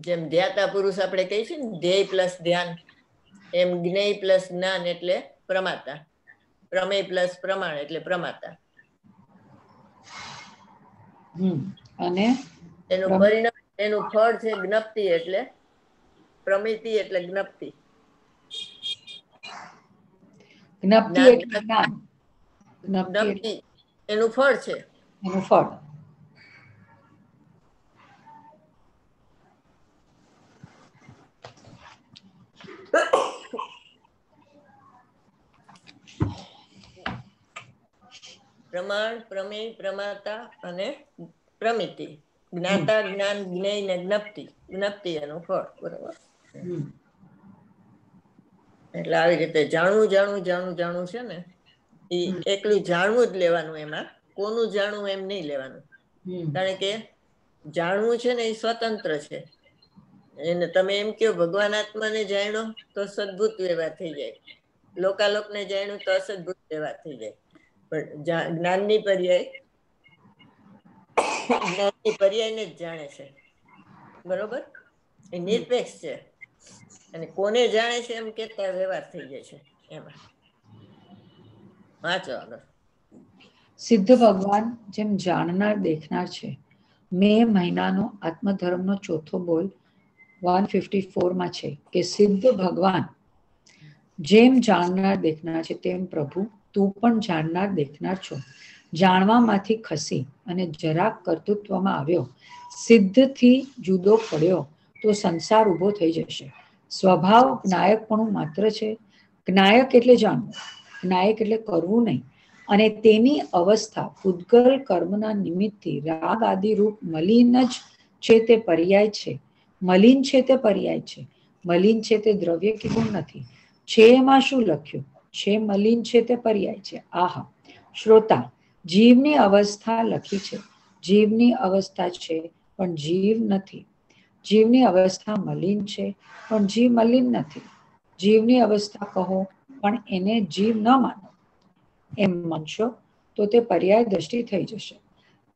જેમ ધ્યાતા પુરુષ આપણે કહીએ છીએ ને, ધ્યેય પ્લસ ધ્યાન, એમ જ્ઞેય પ્લસ જ્ઞાન એટલે પ્રમાતા. પ્રમેય પ્લસ પ્રમાણ એટલે પ્રમાતા. અને એનું પરિણામ, એનું ફળ છે જ્ઞપ્તિ એટલે પ્રમિતિ એટલે જ્ઞપ્તિ. જ્ઞપ્તિ એટલે જ્ઞાન. જ્ઞપ્તિ એનું ફળ છે. એનું ફળ. પ્રમાણ પ્રમેય પ્રમાતા અને પ્રમિતિ. જ્ઞાતા જ્ઞાન જ્ઞેય ને જ્ઞપ્તિ. જ્ઞપ્તિ એનું ફળ. બરોબર. એટલે આવી રીતે જાણવું જાણવું જાણવું જાણવું છે ને, એ એકલું જાણવું જ લેવાનું. એમાં કોનું જાણવું એમ નહીં લેવાનું. કારણ કે જાણવું છે ને એ સ્વતંત્ર છે. એને તમે એમ કહો ભગવાન આત્માને જાણ્યો તો સદભૂત વ્યવહાર થઈ જાય. લોકાલોકને જાણ્યું તો અસદભૂત વ્યવહાર થઈ જાય. પણ જ્ઞાનની પર્યાયને જ જાણે છે. બરોબર. એ નિરપેક્ષ છે. અને કોને જાણે છે એમ કેતા વ્યવહાર થઈ જાય છે એમાં. વાંચો આગળ. સિદ્ધ ભગવાન જેમ જાણનાર દેખનાર છે. મે મહિનાનો આત્મધર્મનો ચોથો બોલ 154 માં છે કે સિદ્ધ ભગવાન જેમ જાણનાર દેખનાર છે તેમ પ્રભુ તું પણ જાણનાર દેખનાર છો. જાણવામાંથી ખસી અને જરાક કર્તૃત્વમાં આવ્યો, સિદ્ધથી જુદો પડ્યો તો સંસાર ઊભો થઈ જશે. સ્વભાવ જ્ઞાયકપણું માત્ર છે. જ્ઞાયક એટલે જાણવું, જ્ઞાયક એટલે કરવું નહીં. અને તેની અવસ્થા પૂતગલ કર્મના નિમિત્તથી રાગ આદિ રૂપ મલિન જ છે તે પર્યાય છે. મલિન છે તે પર્યાય છે. મલિન છે તે દ્રવ્ય કે ગુણ નથી. છે એમાં શું લખ્યું છે? મલિન છે તે પર્યાય છે. આહા શ્રોતા, જીવની અવસ્થા લખી છે. જીવની અવસ્થા છે પણ જીવ નથી. જીવની અવસ્થા મલિન છે પણ જીવ મલિન નથી. જીવની અવસ્થા કહો પણ એને જીવ ન માનો એમ માનશો તો તે પર્યાય દ્રષ્ટિ થઈ જશે.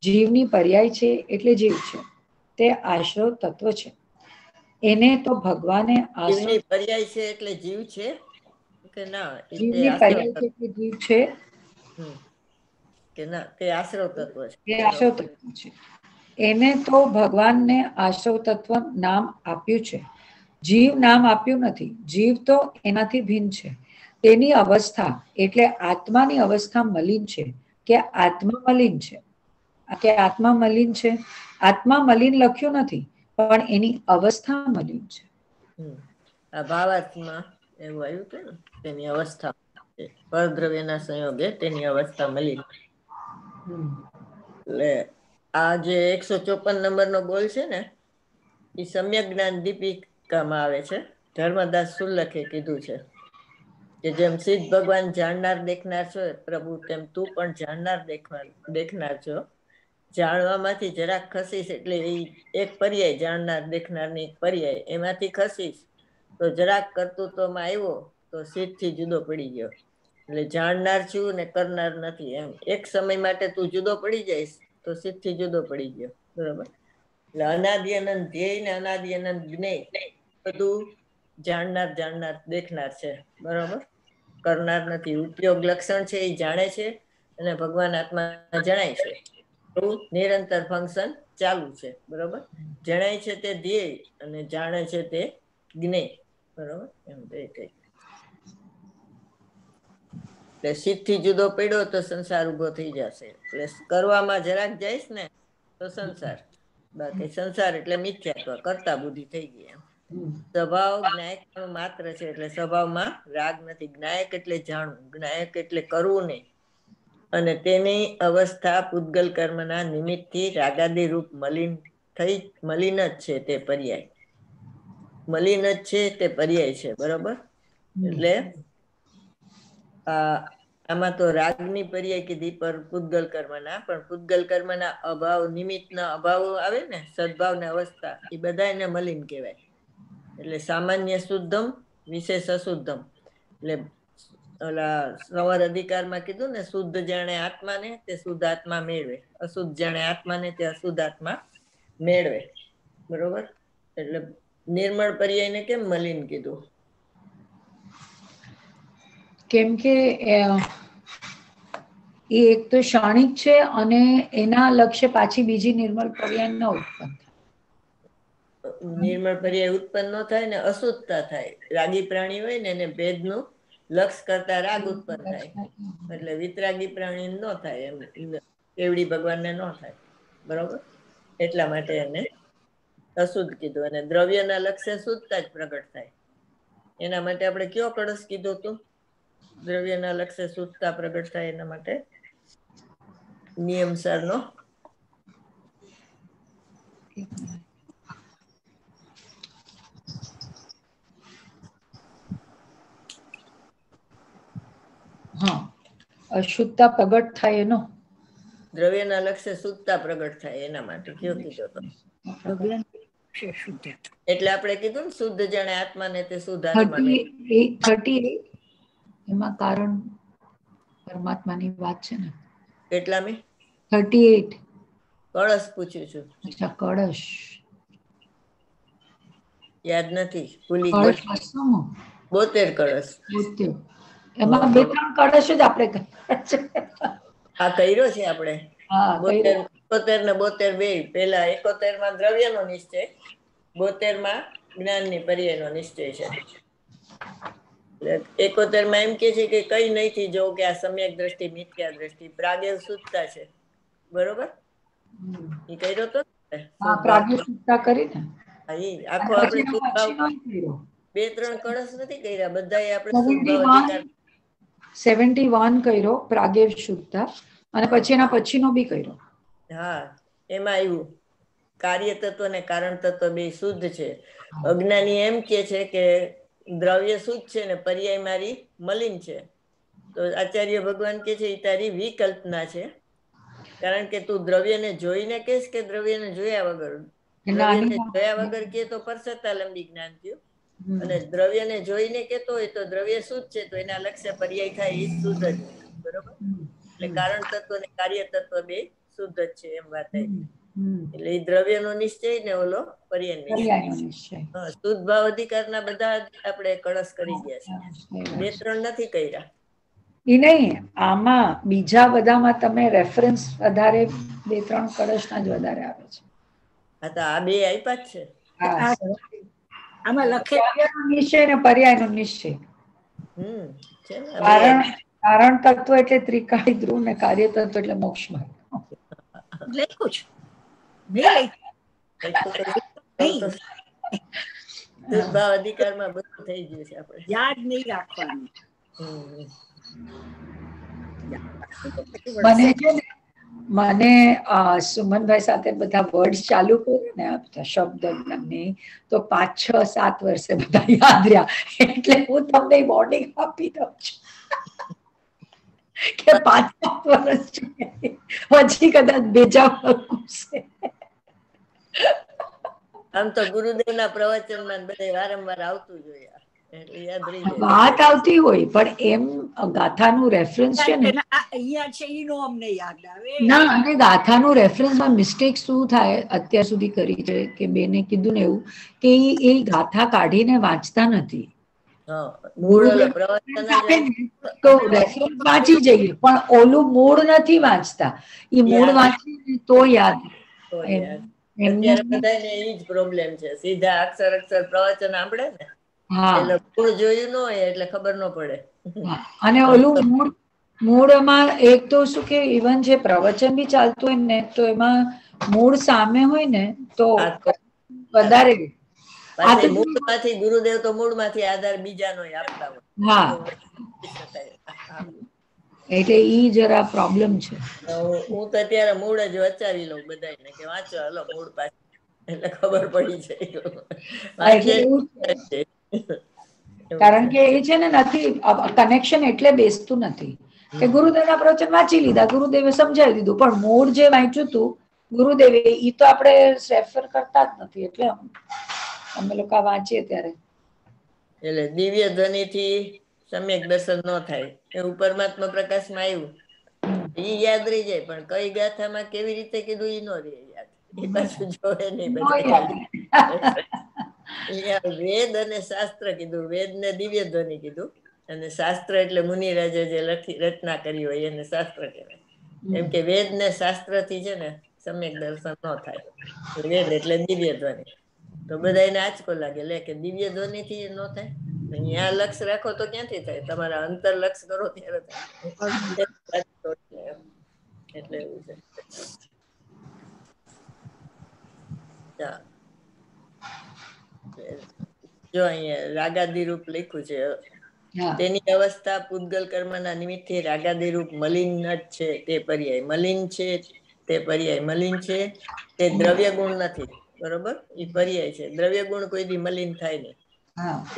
જીવની પર્યાય છે એટલે જીવ છે. તે આશ્રવ તત્વ છે. એને તો ભગવાને પર્યાય છે એટલે જીવ છે કે ના? જીવની પર્યાય છે એટલે જીવ છે કે ના? તે આશ્રવ તત્વ છે. તે આશ્રવ તત્વ છે. એને તો ભગવાનને આશ્રવ તત્વ નામ આપ્યું છે. જીવ નામ આપ્યું નથી. જીવ તો એનાથી ભિન્ન છે. તેની અવસ્થા એટલે આત્માની અવસ્થા મલિન છે કે આત્મા મલિન છે? કે આત્મા મલિન છે, આત્મા મલિન લખ્યું નથી, પણ એની અવસ્થા મલિન છે. આ ભાવાર્થમાં એવું આવ્યું હતું ને, તેની અવસ્થા પરદ્રવ્યના સંયોગે તેની અવસ્થા મલિન. એટલે આ જે 154 નંબરનો બોલ છે ને, એ સમ્યક જ્ઞાન દીપિકામાં આવે છે. ધર્મદાસ સુલ્લખે કીધું છે કે જેમ સિદ્ધ ભગવાન જાણનાર દેખનાર છો પ્રભુ, તેમ તું પણ જાણનાર દેખનાર છો. જાણવામાંથી જરાક ખસીશ એટલે એ એક પર્યાય, જાણનાર દેખનારની એક પર્યાય, એમાંથી ખસીશ તો જરાક કર્તૃત્વમાં આવ્યો તો સિદ્ધથી જુદો પડી ગયો. એટલે જાણનાર છું ને કરનાર નથી, એમ એક સમય માટે તું જુદો પડી જઈશ તો સિદ્ધથી જુદો પડી ગયો. બરોબર. એટલે અનાદિ અનંત ધ્યેય ને અનાદિ અનંત જ્ઞેય બધું જાણનાર દેખનાર છે. બરોબર. કરનાર નથી. ઉપયોગ લક્ષણ છે એ જાણે છે, અને ભગવાન આત્મા જણાય છે. એવું નિરંતર ફંક્શન ચાલુ છે. બરોબર. જણાય છે તે ધ્યેય અને જાણે છે તે જ્ઞેય. બરોબર. એમ એટલે સિદ્ધથી જુદો પડ્યો તો સંસાર ઉભો થઈ જશે. એટલે કરવામાં જરાક જઈશ ને તો સંસાર, બાકી સંસાર એટલે મિથ્યાત્વ, કરતા બુદ્ધિ થઈ ગઈ. એમ સ્વભાવ જ્ઞાયક માત્ર છે, એટલે સ્વભાવમાં રાગ નથી. જ્ઞાયક એટલે જાણવું, જ્ઞાયક એટલે કરવું નહીં. અને તેની અવસ્થા પૂતગલ કર્મના નિમિત્તથી રાગાદી રૂપ મલિન જ છે. તે પર્યાય મલિન જ છે, તે પર્યાય છે. બરોબર. એટલે આમાં તો રાગની પર્યાય કીધી પર પૂતગલ કર્મના, પણ પૂતગલ કર્મના અભાવ, નિમિત્તના અભાવો આવે ને, સદભાવની અવસ્થા, એ બધા એને મલિન કહેવાય. એટલે સામાન્ય શુદ્ધમ વિશેષ અશુદ્ધમ. એટલે ઓલા સંવર અધિકારમાં કીધું ને, શુદ્ધ જાણે આત્માને તે શુદ્ધ આત્મા મેળવે, અશુદ્ધ જાણે આત્માને તે અશુદ્ધ આત્મા મેળવે. બરોબર. એટલે નિર્મળ પર્યાયને કેમ મલિન કીધું? કેમ કે એ એક તો ક્ષણિક છે, અને એના લક્ષ્ય પાછી બીજી નિર્મળ પર્યાય ન ઉત્પન્ન થાય. નિર્મળ પર્યાય ઉત્પન્ન ન થાય ને અશુદ્ધતા થાય. રાગી પ્રાણી હોય ને એને ભેદનું લક્ષ કરતા રાગ ઉત્પન્ન થાય. એટલે વિતરાગી પ્રાણી ન થાય, એમ કેવડી ભગવાનને ન થાય. બરોબર. એટલા માટે એને અશુદ્ધ કીધું. અને દ્રવ્યના લક્ષ્ય શુદ્ધતા જ પ્રગટ થાય. એના માટે આપણે કયો કળશ કીધો હતો? દ્રવ્યના લક્ષ્ય શુદ્ધતા પ્રગટ થાય એના માટે નિયમસરનો અશુદ્ધતા પ્રગટ થાય એનો દ્રવ્યના લક્ષ્ય શુદ્ધતા પ્રગટ થાય એના માટે કયો કીધો તો? એટલે આપણે કીધું ને, શુદ્ધ જાણે આત્માને તે શુદ્ધ આત્મા. 38 એમાં કારણ પરમાત્માની વાત છે ને. કેટલામી? 38. કળશ પૂછ્યું છું. અચ્છા, કળશ યાદ નથી, ભૂલી કળશ ગયો. વાસ્તવમાં 72 કળશ. 72. એમાં 2-3 કળશ જ આપણે આ કર્યો છે આપણે. હા, 71 ને 72 બે. પેલા 71 માં દ્રવ્યનો નિશ્ચય, 72 માં જ્ઞાનની પર્યાયનો નિશ્ચય છે. 71 માં એમ કે છે કે કઈ નહીથી જોવું કે આ સમ્યક દ્રષ્ટિ, મિથ્યા દ્રષ્ટિ, પ્રાગેવ શુદ્ધતા છે. બરોબર. એ કર્યો તો પ્રાગેવ શુદ્ધતા કરી ને. આખો આપણે 2-3 કળશ નથી કર્યા, બધા આપણે શુદ્ધ અધિકાર 71 કર્યો પ્રાગેવ શુદ્ધતા, અને પછી એના પછીનો બી કર્યો. હા, એમાં આવ્યું કાર્ય તત્વ ને કારણ તત્વ બે શુદ્ધ છે. અજ્ઞાની એમ કે છે કે દ્રવ્ય શુદ્ધ છે ને પર્યાય મારી મલિન છે. તો આચાર્ય ભગવાન કે છે એ તારી વિકલ્પના છે, કારણ કે તું દ્રવ્યને જોઈને કહેશ કે દ્રવ્યને જોયા વગર? દ્રવ્યને જોયા વગર કે તો પરસત્તાલંબી જ્ઞાન થયું, અને દ્રવ્યને જોઈને કેતો હોય તો દ્રવ્ય શુદ્ધ છે, તો એના લક્ષ્ય પર્યાય થાય એ શુદ્ધ જ. બરોબર. એટલે કારણ તત્વ ને કાર્ય તત્વ બે શુદ્ધ જ છે, એમ વાત આવી. એટલે એ દ્રવ્યનો નિશ્ચય ને ઓલો પર્યાય નિશ્ચય. શુદ્ધ ભાવ અધિકારના બધા આપણે કળશ કરી ગયા છે, 2-3 નથી કર્યા. એ નહીં, આમાં બીજા બધામાં તમે રેફરન્સ વધારે 2-3 કળશના જ વધારે આવે છે. હા, તો આ બે આપ્યા જ છે. આમાં લખે નિશ્ચય ને પર્યાયનો નિશ્ચય. છે ને. કારણ તત્વ એટલે ત્રિકાળી ધ્રુવ ને કાર્ય તત્વ એટલે મોક્ષ માર્ગ. લખ્યું છે મેં ભાવ અધિકારમાં બધું થઈ ગયું છે આપણે. યાદ નહીં રાખવાનું. મને છે ને મને સુમનભાઈ સાથે બધા વર્ડ ચાલુ કર્યું ને શબ્દ તો 5-6-7 વર્ષે બધા યાદ રહ્યા. એટલે હું તમને વોર્નિંગ આપી દઉં છું કે 5-7 વર્ષ પછી કદાચ બેજા ઘૂસે. આમ તો ગુરુદેવના પ્રવચનમાં બધે વારંવાર આવતું જોઈએ એટલે યાદ રહી જાય. વાત આવતી હોય પણ એમ ગાથાનું રેફરન્સ છે ને અહીંયા છે ઈનો અમને યાદ આવે ના. અને ગાથાનું રેફરન્સમાં મિસ્ટેક શું થાય અત્યાર સુધી કરી છે કે બેને કીધું ને એવું કે એ ગાથા કાઢીને વાંચતા નથી. તો રેફરન્સ વાંચી જઈએ પણ ઓલું મૂળ નથી વાંચતા. એ મૂળ વાંચી તો યાદ. અત્યારે બધાને એ જ પ્રોબ્લેમ છે. સીધા અક્ષર પ્રવચન સાંભળે ને એટલે મૂળ જોયું ન હોય એટલે ખબર ન પડે. અને ઓલું મૂળમાં એક તો શું કે ઇવન જે પ્રવચન બી ચાલતું હોય ને તો એમાં મૂળ સામે હોય ને તો વધારે. મૂળમાંથી ગુરુદેવ તો મૂળમાંથી આધાર બીજાનો આપતા હોય. એટલે ઈ જરા પ્રોબ્લેમ છે. હું તો અત્યારે મૂળ જ વચાવી લઉં બધાને કે વાંચો હાલો મૂળ પાસે એટલે ખબર પડી જાય. કારણ કે એ છે ને નથી કનેક્શન એટલે બેસતું નથી કે ગુરુદેવના પ્રવચન વાંચી લીધા, ગુરુદેવે સમજાવી દીધું, પણ મૂળ જે વાંચ્યું હતું ગુરુદેવે ઈ તો આપણે રેફર કરતા જ નથી. એટલે અમે લોકો વાંચીએ ત્યારે એટલે દિવ્ય ધ્વનિ થી સમ્યક દર્શન ન થાય એવું પરમાત્મા પ્રકાશમાં આવ્યું. ઈ યાદ રહી જાય પણ કઈ ગાથામાં કેવી રીતે કીધું ઈ ન રહે યાદ. એ પાછું જોવે નહીં બધા. વેદ અને શાસ્ત્ર કીધું. વેદ ને દિવ્ય ધ્વનિ કીધું અને શાસ્ત્ર એટલે મુનિરાજે જે રચના કરી હોય એને શાસ્ત્ર કહેવાય. એમ કે વેદ ને શાસ્ત્ર થી છે ને સમ્યક દર્શન ન થાય. વેદ એટલે દિવ્ય ધ્વનિ. તો બધા એને આંચકો લાગે લે કે દિવ્ય ધ્વનિ થી ન થાય. અહીંયા લક્ષ રાખો તો ક્યાંથી થાય? તમારા અંતર લક્ષ કરો ત્યારે થાય. એટલે એવું છે. જો અહીંયા રાગાદી રૂપ લખ્યું છે. તેની અવસ્થા પૂતગલ કર્મના નિમિત્તે રાગાદી રૂપ મલિન જ છે તે પર્યાય. મલિન છે તે પર્યાય. મલિન છે તે દ્રવ્ય ગુણ નથી. બરોબર? એ પર્યાય છે. દ્રવ્ય ગુણ કોઈ દી મલિન થાય નહીં.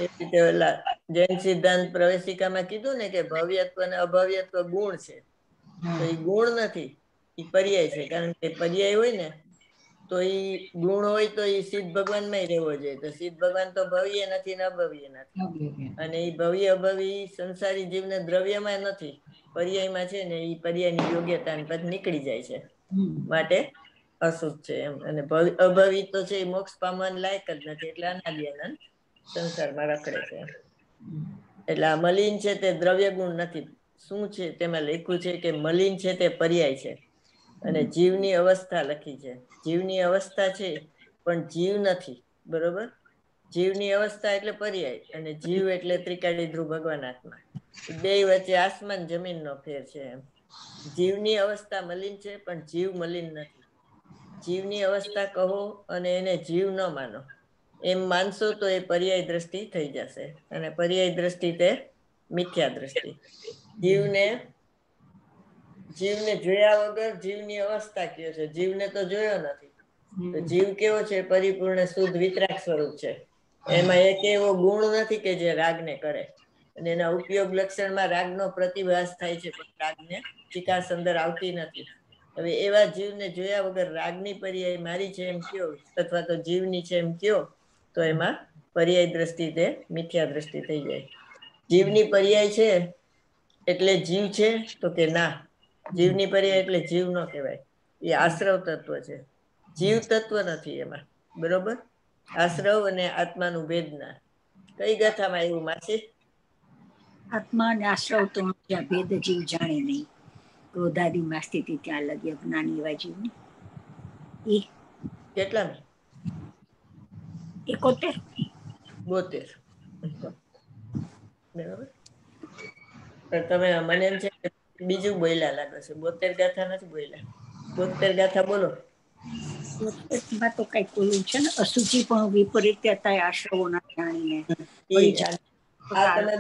એ રીતે ઓલા જૈન સિદ્ધાંત પ્રવેશિકામાં કીધું ને કે ભવ્યત્વ અને અભવ્યત્વ ગુણ છે. તો એ ગુણ નથી, એ પર્યાય છે. કારણ કે પર્યાય હોય ને તો એ ગુણ હોય તો એ સિદ્ધ ભગવાન માં રહેવો જોઈએ. તો સિદ્ધ ભગવાન તો ભવ્ય નથી ને અભવ્ય નથી. અને એ ભવ્ય અભવ્ય સંસારી જીવને દ્રવ્યમાં નથી, પર્યાયમાં છે ને એ પર્યાયની યોગ્યતા પછી નીકળી જાય છે. માટે અશુદ્ધ છે એમ. અને અભવિત તો છે એ મોક્ષ પામવાની લાયક જ નથી. એટલે અનાદિ અનંત સંસારમાં રખડે છે. એટલે આ મલિન છે તે દ્રવ્ય ગુણ નથી. શું છે તેમાં લખ્યું છે કે મલિન છે તે પર્યાય છે. અને જીવની અવસ્થા લખી છે. જીવની અવસ્થા છે પણ જીવ નથી. બરોબર? જીવની અવસ્થા એટલે પર્યાય અને જીવ એટલે ત્રિકાળી ધ્રુવ ભગવાન આત્મા. બે વચ્ચે આસમાન જમીન નો ફેર છે એમ. જીવની અવસ્થા મલિન છે પણ જીવ મલિન નથી. જીવની અવસ્થા કહો અને એને જીવ ન માનો. એમ માનશો તો એ પર્યાય દ્રષ્ટિ થઈ જશે. અને પર્યાય દ્રષ્ટિ તે મિથ્યા દ્રષ્ટિ. જીવને જોયા વગર જીવની અવસ્થા કયો છે. જીવને તો જોયો નથી. તો જીવ કેવો છે? પરિપૂર્ણ શુદ્ધ વિતરાગ સ્વરૂપ છે. એમાં એક એવો ગુણ નથી કે જે રાગને કરે. અને એના ઉપયોગ લક્ષણમાં રાગનો પ્રતિભાસ થાય છે પણ રાગને ચિકાસ અંદર આવતી નથી. હવે એવા જીવને જોયા વગર રાગની પર્યાય મારી છે એમ કયો અથવા તો જીવની છે એમ કયો તો એમાં પર્યાય દ્રષ્ટિ તે મિથ્યા દ્રષ્ટિ થઈ જાય. જીવની પર્યાય છે એટલે જીવ છે તો કે ના, જીવની પર્યાય એટલે જીવ ન કહેવાય. એ આશ્રવ તત્વ છે, જીવ તત્વ નથી એમાં. બરોબર? આશ્રવ અને આત્માનું ભેદના. કઈ ગાથામાં એવું માસી? આત્મા અને આશ્રવ તો જ્યાં ભેદ જીવ જાણે નહીં. ક્રોધાદિમાં સ્થિતિ ત્યાં લગી અજ્ઞાની એવા જીવને. એ કેટલા? 71. 72. બરાબર? પણ તમે મને એમ છે કે બીજું બોલ્યા લાગે છે, 72 ગાથા નથી બોલ્યા. 72 ગાથા બોલો. માં તો કઈક ઓલું છે ને, અશુચિ પણ વિપરીત્યતા આશ્રવોના જાણીને આ તમે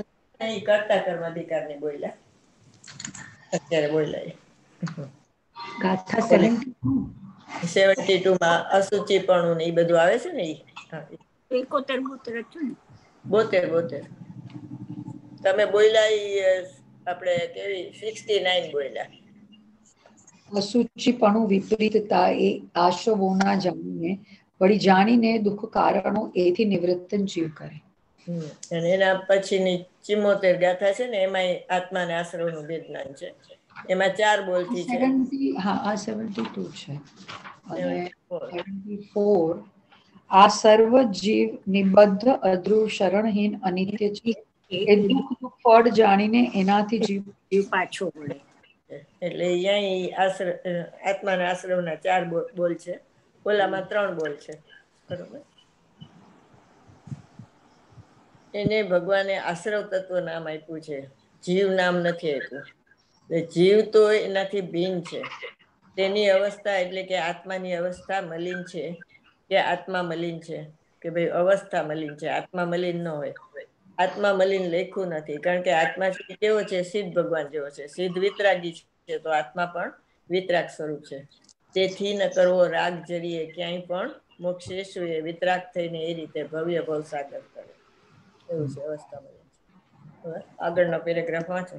કરતા કર્માધિકાર ને બોલ્યા અત્યારે બોલ્યા. ગાથા 72 72 માં અશુચિપણું ને એ બધું આવે છે ને. 71 હતું ને. 72 તમે બોલ્યા આપણે કેવી 69 બોલ્યા. અશુચિપણું વિપરીતતા એ આશ્રવોના જાણીને વળી જાણીને દુઃખ કારણો એથી નિવૃત્ત જીવ કરે. અને એના પછીની 74 ગાથા છે ને, એમાં આત્મા ને આશ્રવ નું જ્ઞાન છે. એમાં 4 બોલથી છે. 70 હા, આ 72 છે. અને 74 74 આ સર્વ જીવ નિબદ્ધ અધ્રુવ શરણહીન અનિત્ય છે. એ દુઃખ ફળ જાણીને એનાથી જીવ પાછો વળે. એટલે અહીંયા આત્માના આશ્રમના 4 બોલ છે, ઓલામાં 3 બોલ છે. બરોબર. એને ભગવાને આશ્રવ તત્વ નામ આપ્યું છે, જીવ નામ નથી આપ્યું. જીવ તો એનાથી ભિન્ન છે. તેની અવસ્થા એટલે કે આત્માની અવસ્થા મલિન છે. કે આત્મા મલિન છે, કે ભાઈ અવસ્થા મલિન છે, આત્મા મલિન ન હોય. આત્મા મલિન લેખું નથી, કારણ કે આત્મા કેવો છે, સિદ્ધ ભગવાન જેવો છે, સિદ્ધ વિતરાગી છે. તો આત્મા પણ વિતરાગ સ્વરૂપ છે. તેથી ન કરવો રાગ જરીએ ક્યાંય પણ મોક્ષે એ વિતરાગ થઈને એ રીતે ભવ્ય ભવસાગર કરે. એવું છે અવસ્થામાં. આગળનો પેરેગ્રાફ વાંચો.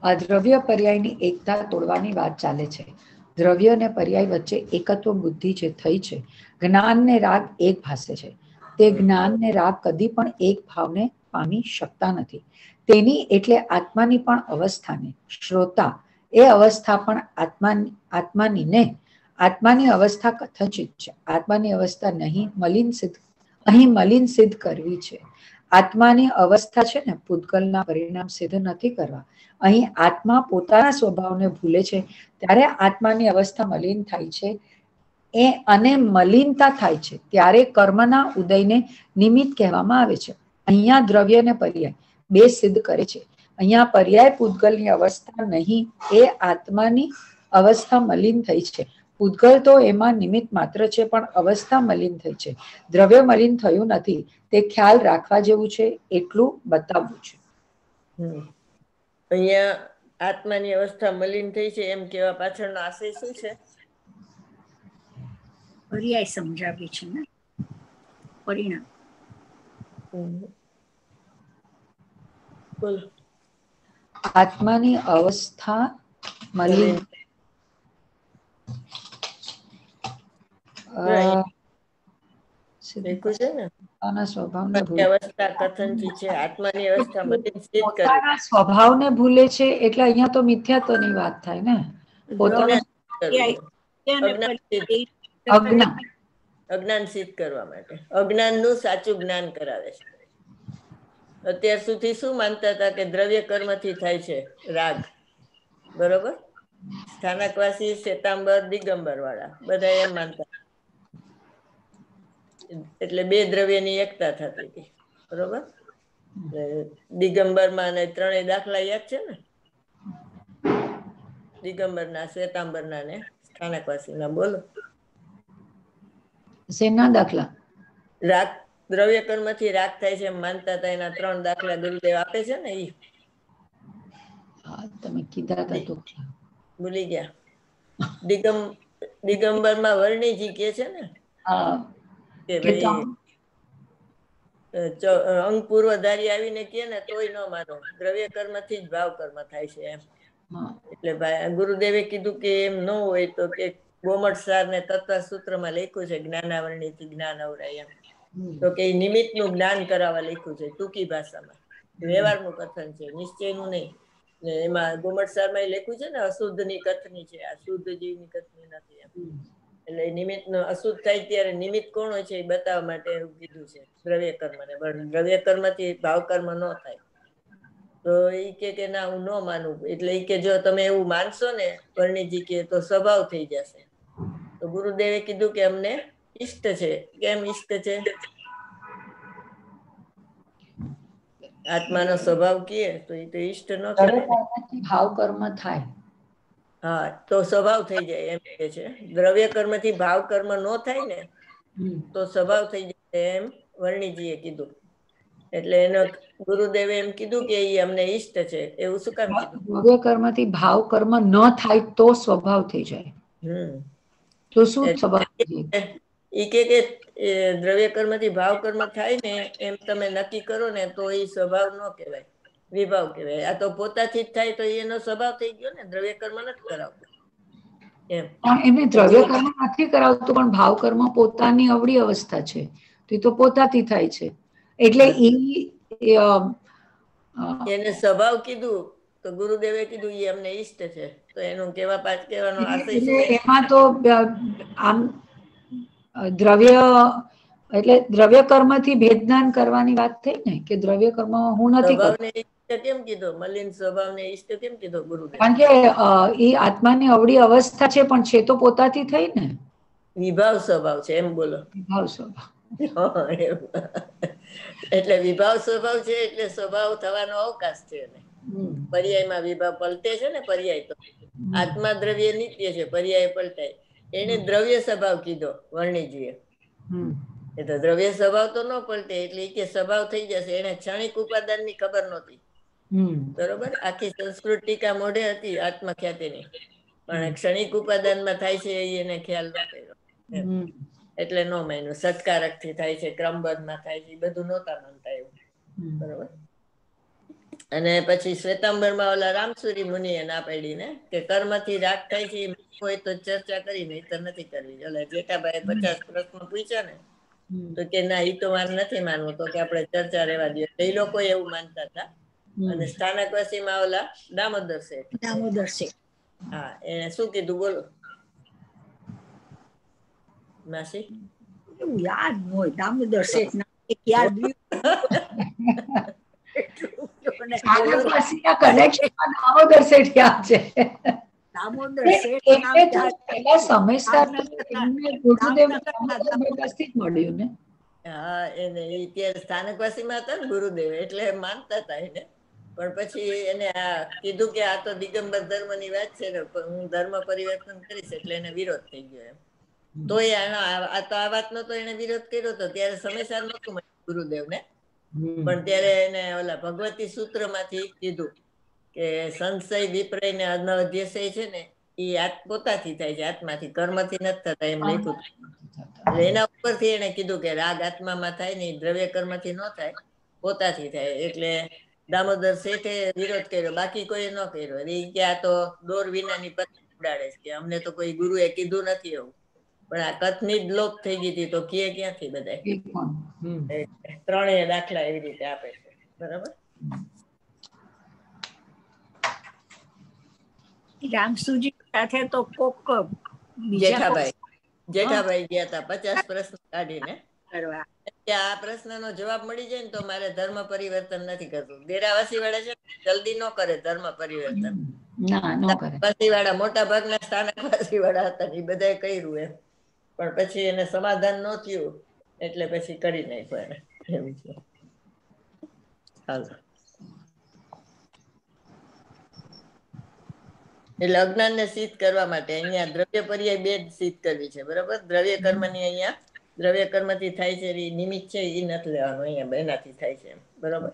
આ દ્રવ્ય પર્યાયની એકતા તોડવાની વાત ચાલે છે. દ્રવ્ય અને પર્યાય વચ્ચે એકત્વ બુદ્ધિ જે થઈ છે, જ્ઞાન ને રાગ એક ભાસે છે. તે જ્ઞાન ને રાગ કદી પણ એક ભાવને પામી શકતા નથી. તેની એટલે આત્માની પણ અવસ્થાને શ્રોતા એ અવસ્થા પણ આત્માની ને આત્માની અવસ્થા કથનચિત છે. આત્માની અવસ્થા નહીં મલિન સિદ્ધ અહીં મલિન સિદ્ધ કરવી છે. આત્માની અવસ્થા છે ને, પૂતગલના પરિણામ સિદ્ધ નથી કરવા. અહીં આત્મા પોતાના સ્વભાવને ભૂલે છે, ત્યારે આત્માની અવસ્થા મલિન થાય છે. અને મલિનતા થાય છે ત્યારે કર્મના ઉદયને નિમિત્ત કહેવામાં આવે છે. અહીંયા દ્રવ્ય અને પર્યાય બે સિદ્ધ કરે છે. અહીંયા પર્યાય પૂતગલની અવસ્થા નહીં, એ આત્માની અવસ્થા મલિન થઈ છે. પૂતગલ તો એમાં નિમિત્ત માત્ર છે, પણ અવસ્થા મલિન થઈ છે. દ્રવ્ય મલિન થયું નથી, તે ખ્યાલ રાખવા જેવું છે, એટલું બતાવવું છે. અહીંયા આત્માની અવસ્થા મલિન થઈ છે એમ કેવા પાછળનો આશય શું છે? પર્યાય સમજાવે છે ને, પરિણામ. બોલો. આત્માની અવસ્થા મલિન સ્વભાવને ભૂલે છે, એટલે અહીંયા તો મિથ્યાત્વની વાત થાય ને. અજ્ઞાન સિદ્ધ કરવા માટે અજ્ઞાનનું સાચું જ્ઞાન કરાવે છે. અત્યાર સુધી શું માનતા હતા કે દ્રવ્ય કર્મથી થાય છે રાગ, બરોબર? સ્થાનકવાસી, શ્વેતાંબર, દિગંબર વાળા બધા એમ માનતા. એટલે બે દ્રવ્યની એકતા થતી હતી, બરોબર? દિગંબરમાં ને 3 દાખલા યાદ છે ને? દિગંબરના, શ્વેતાંબરના ને સ્થાનકવાસીના. બોલો. શેના દાખલા? રાગ, દ્રવ્ય કર્મથી રાગ થાય છે એમ માનતા હતા. એના 3 દાખલા ગુરુદેવ આપે છે ને. તમે કીધા હતા તો ભૂલી ગયા. દિગંબરમાં વર્ણિજી કે છે ને કે ભાઈ અંગ પૂર્વધારી આવીને કે ને તોય ન માનો, દ્રવ્ય કર્મથી જ ભાવ કર્મ થાય છે એમ. એટલે ભાઈ ગુરુદેવે કીધું કે એમ ન હોય તો કે ગોમટ સાર ને તત્વ સૂત્રમાં લખ્યું છે જ્ઞાનાવરણીથી જ્ઞાન અવરાય એમ. તો કે નિમિત્તનું જ્ઞાન કરાવવા લખ્યું છે ટૂંકી ભાષામાં. વ્યવહારનું કથન છે, નિશ્ચયનું નહીં. એમાં ગોમટ સારમાં લખ્યું છે ને અશુદ્ધની કથની છે, આ શુદ્ધ જીવની કથની નથી એમ. એટલે નિમિત્ત અશુદ્ધ થાય ત્યારે નિમિત્ત કોણ હોય છે એ બતાવવા માટે એવું કીધું છે દ્રવ્ય કર્મને. દ્રવ્ય કર્મથી ભાવ કર્મ ન થાય. તો એ કે ના હું ન માનું. એટલે એ કે જો તમે એવું માનશો ને વર્ણિજી કે તો સ્વભાવ થઈ જશે. તો ગુરુદેવે કીધું કે અમને ઈષ્ટ છે. કેમ ઈષ્ટ છે? આત્માનો સ્વભાવ કીએ તો એ તો ઈષ્ટ ન દ્રવ્ય કહેવાય ને. કર્મથી ભાવ કર્મ થાય. હા, તો સ્વભાવ થઈ જાય એમ કે છે. દ્રવ્ય કર્મથી ભાવ કર્મ ન થાય ને તો સ્વભાવ થઈ જાય એમ વર્ણિજીએ કીધું. એટલે એનો ગુરુદેવે એમ કીધું કે એ અમને ઈષ્ટ છે. એવું શું કામ કીધું? દ્રવ્ય કર્મથી ભાવ કર્મ ન થાય તો સ્વભાવ થઈ જાય. તો શું સ્વભાવ થઈ જાય? એ કે દ્રવ્ય કર્મથી ભાવ કર્મ થાય ને એમ તમે નક્કી કરો ને તો એ સ્વભાવ ન કહેવાય, વિભાવ કહેવાય. આ તો પોતાથી જ થાય તો એનો સ્વભાવ થઈ ગયો ને, દ્રવ્ય કર્મ નથી કરાવતો એમ. પણ એને દ્રવ્ય કર્મ નથી કરાવતું, પણ ભાવ કર્મ પોતાની અવળી અવસ્થા છે, તો એ તો પોતાથી થાય છે. એટલે એને સ્વભાવ કીધું તો ગુરુદેવે કીધું એ અમને ઈષ્ટ છે. તો એનું કહેવાનો આશય શું? એમાં તો આમ દ્રવ્ય એટલે દ્રવ્ય કર્મથી ભેદનાન કરવાની વાત થઈ ને, કે દ્રવ્ય કર્મ હું નથી કરતો. સ્વભાવને ઈષ્ટ કેમ કીધો? મલિન સ્વભાવને ઈષ્ટ કેમ કીધો ગુરુદેવ? કારણ કે એ આત્માની અવળી અવસ્થા છે, પણ છે તો પોતાથી થઈ ને. વિભાવ સ્વભાવ છે એમ બોલો. વિભાવ સ્વભાવ. એટલે વિભાવ સ્વભાવ છે એટલે સ્વભાવ થવાનો અવકાશ છે એને. પર્યાયમાં વિભાવ પલટે છે ને, પર્યાય તો આત્મા દ્રવ્ય નિત્ય છે, પર્યાય પલટાય. એને દ્રવ્ય સ્વભાવ કીધો વર્ણિજીએ. એ તો દ્રવ્ય સ્વભાવ તો ન પલટે, એટલે કે સ્વભાવ થઈ જશે. એને ક્ષણિક ઉપાદાન ની ખબર નહોતી. બરોબર, આખી સંસ્કૃત ટીકા મોઢે હતી આત્મખ્યાતિની, પણ ક્ષણિક ઉપાદાનમાં થાય છે એ એને ખ્યાલ ન કર્યો. એટલે નો માન્યું. સત્કારક થી થાય છે, ક્રમબદ્ધમાં થાય છે, બધું નહોતા માનતા એવું. બરોબર. અને પછી શ્વેતાંબરમાં ઓલા રામસુરી મુનિએ ના પાડી ને કે કર્મથી રાગ થાય છે હોય તો ચર્ચા કરી, નહીં તો નથી કરવી. ઓલા જેઠાભાઈ 50 પ્રશ્નો પૂછ્યા ને તો કે ના, એ તો મારે નથી માનવું. તો કે આપણે ચર્ચા રહેવા દઈએ. એ લોકો એવું માનતા હતા. અને સ્થાનકવાસીમાં ઓલા દામોદર શેઠ. હા, એને શું કીધું બોલો માસી? એવું યાદ ન હોય. દામોદર શેઠ ના યાદ દામોદર શેઠ યાદ છે. દામોદર શેઠ પેલા સમયસર ગુરુદેવ થી જ મળ્યું ને. હા, એને ત્યારે સ્થાનકવાસીમાં હતા ને ગુરુદેવ, એટલે માનતા હતા એને. પણ પછી એને કીધું કે આ તો દિગંબર ધર્મની વાત છે ને, હું ધર્મ પરિવર્તન કરીશ, એટલે એને વિરોધ થઈ ગયો એમ. તો આ વાતનો તો એને વિરોધ કર્યો હતો ત્યારે સમયસર નહોતું મળ્યું ગુરુદેવને. પણ ત્યારે એને ઓલા ભગવતી સૂત્રમાંથી કીધું કે સંશય, વિપ્રય ને અનધ્યસય છે ને એ પોતાથી થાય છે, આત્માથી, કર્મથી નથી થતા એમ લખ્યું. એટલે એના ઉપરથી એને કીધું કે રાગ આત્મામાં થાય ને, દ્રવ્ય કર્મથી ન થાય, પોતાથી થાય. એટલે દામોદર શેઠે વિરોધ કર્યો, બાકી કોઈ ન કર્યો. એ કે આ તો દોર વિનાની પતંગ ઉડાડે છે, કે અમને તો કોઈ ગુરુએ કીધું નથી એવું. પણ આ કથની જ લોપ થઈ ગઈ હતી, તો કીએ ક્યાંથી બધા? ત્રણેય દાખલા એવી રીતે આપે છે. બરાબર. રામસુજી સાથે તો કોક જેઠાભાઈ ગયા હતા 50 પ્રશ્ન કાઢીને. કરવા આ પ્રશ્નનો જવાબ મળી જાય ને તો મારે ધર્મ પરિવર્તન નથી કરવું. ડેરાવાસી વાળા છે જલ્દી ન કરે ધર્મ પરિવર્તન. વાસી વાળા મોટા ભાગના સ્થાનકવાસી વાળા હતા, એ બધાએ કર્યું એમ. પણ પછી એને સમાધાન ન થયું, એટલે પછી કરી નાખ્યું એને. એવું છે. હાલો. એટલે અજ્ઞાનને સિદ્ધ કરવા માટે અહીંયા દ્રવ્ય પર્યાય 2 જ સિદ્ધ કરવી છે. બરાબર. દ્રવ્ય કર્મની અહીંયા દ્રવ્ય કર્મથી થાય છે એ નિમિત્ત છે, એ નથી લેવાનું. અહીંયા એનાથી થાય છે એમ. બરોબર.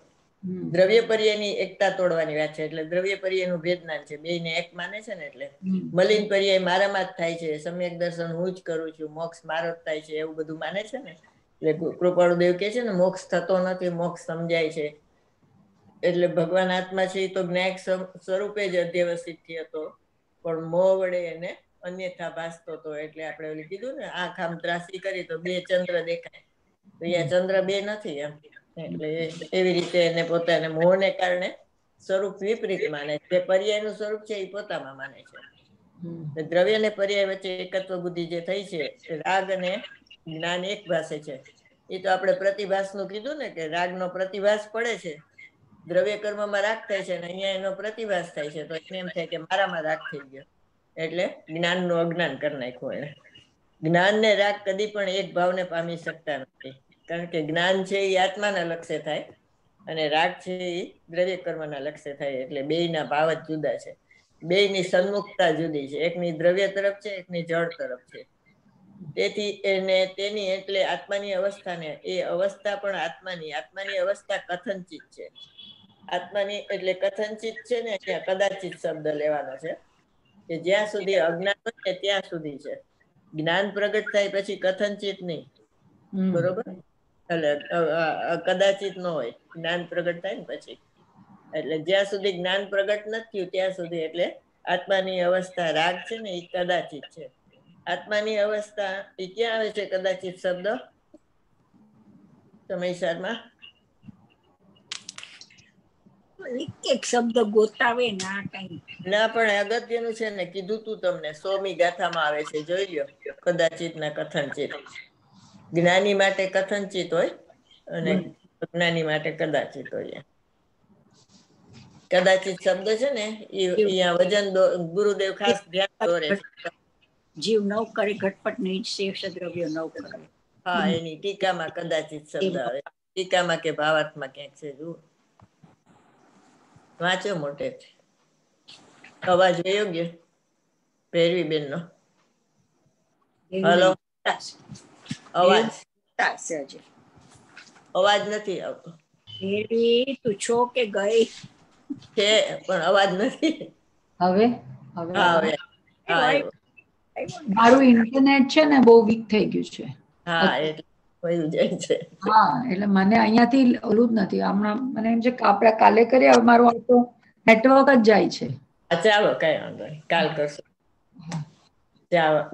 દ્રવ્ય પર્યાયની એકતા તોડવાની વાત છે. એટલે દ્રવ્ય પર્યાયનું ભેદનાન છે, બેયને એક માને છે ને. એટલે મલિન પર્યાય મારામાં જ થાય છે, સમ્યક દર્શન હું જ કરું છું, મોક્ષ મારો જ થાય છે, એવું બધું માને છે ને. એટલે કૃપાળુદેવ કહે છે ને મોક્ષ થતો નથી, મોક્ષ સમજાય છે. એટલે ભગવાન આત્મા છે એ તો જ્ઞાયક સ્વરૂપે જ અધ્યવસ્થિત થયો, પણ મોહ વડે એને અન્યથા ભાસતો હતો. એટલે આપણે ઓલું કીધું ને, આંખ આમ ત્રાસી કરી તો 2 ચંદ્ર દેખાય, તો અહીંયા ચંદ્ર 2 નથી એમ. એટલે એવી રીતે એને પોતાને મોહને કારણે સ્વરૂપ વિપરીત માને છે. પર્યાયનું સ્વરૂપ છે એ પોતામાં માને છે. દ્રવ્ય અને પર્યાય વચ્ચે એકત્વ બુદ્ધિ જે થઈ છે, રાગ અને જ્ઞાન એક ભાષે છે. એ તો આપણે પ્રતિભાસનું કીધું ને, કે રાગનો પ્રતિભાસ પડે છે, દ્રવ્ય કર્મમાં રાગ થાય છે, અને અહીંયા એનો પ્રતિભાસ થાય છે. તો એને એમ થાય કે મારામાં રાગ થઈ ગયો, એટલે જ્ઞાનનું અજ્ઞાન કરી નાખ્યું એને. જ્ઞાન ને રાગ કદી પણ એક ભાવને પામી શકતા નથી, કારણ કે જ્ઞાન છે એ આત્માના લક્ષ્ય થાય, અને રાગ છે એ દ્રવ્ય કર્મના લક્ષ્ય થાય, એટલે બેયના ભાવ જ જુદા છે. બેયની સન્મુખતા જુદી છે, એકની દ્રવ્ય તરફ છે, એકની જળ તરફ છે. તેથી તેની એટલે આત્માની અવસ્થાને, એ અવસ્થા પણ આત્માની અવસ્થા કથનચિત છે. આત્માની એટલે કથનચિત છે ને, અહીંયા કદાચિત શબ્દ લેવાનો છે, કે જ્યાં સુધી અજ્ઞાન હોય ત્યાં સુધી છે. જ્ઞાન પ્રગટ થાય પછી કથનચિત નહીં, બરોબર? એટલે કદાચિત ન હોય, જ્ઞાન પ્રગટ થાય ને પછી. એટલે જ્યાં સુધી જ્ઞાન પ્રગટ નથી થયું ત્યાં સુધી, એટલે આત્માની અવસ્થા રાગ છે ને એ કદાચિત છે. આત્માની અવસ્થા એ ક્યાં આવે છે કદાચિત શબ્દ સમયસારમાં? એક શબ્દ ગોતાવે ના કઈ ના, પણ અગત્યનું છે ને, કીધું તું તમને, 100મી ગાથામાં આવે છે, જોઈ લ્યો. કદાચિત ના કથનચિત. જ્ઞાની માટે કથનચિત હોય અને અજ્ઞાની માટે કદાચિત હોય. કદાચિત શબ્દ છે ને એ અહીંયા વજન ગુરુદેવ ખાસ ધ્યાન દોરે છે. જીવ નવ કરે ઘટપટ નહીં, શેષ દ્રવ્ય નવ કરે. હા, એની ટીકામાં કદાચિત શબ્દ આવે, ટીકામાં કે ભાવાર્થમાં ક્યાંક છે, જુઓ વાંચો મોટે. અવાજ યોગ્ય ભૈરવી બેન નો? હલો, અવાજ નથી આવતો. ભૈરવી તું છો કે ગઈ? છે પણ અવાજ નથી. હવે હવે મારું ઇન્ટરનેટ છે ને બહુ વીક થઈ ગયું છે. હા, એટલે વયું જાય છે. હા, એટલે મને અહીંયાથી ઓલું જ નથી. હમણાં મને એમ છે કે આપણે કાલે કરીએ, હવે મારું આખો નેટવર્ક જ જાય છે. ચાલો, કઈ વાંધો નહીં, કાલ કરશું.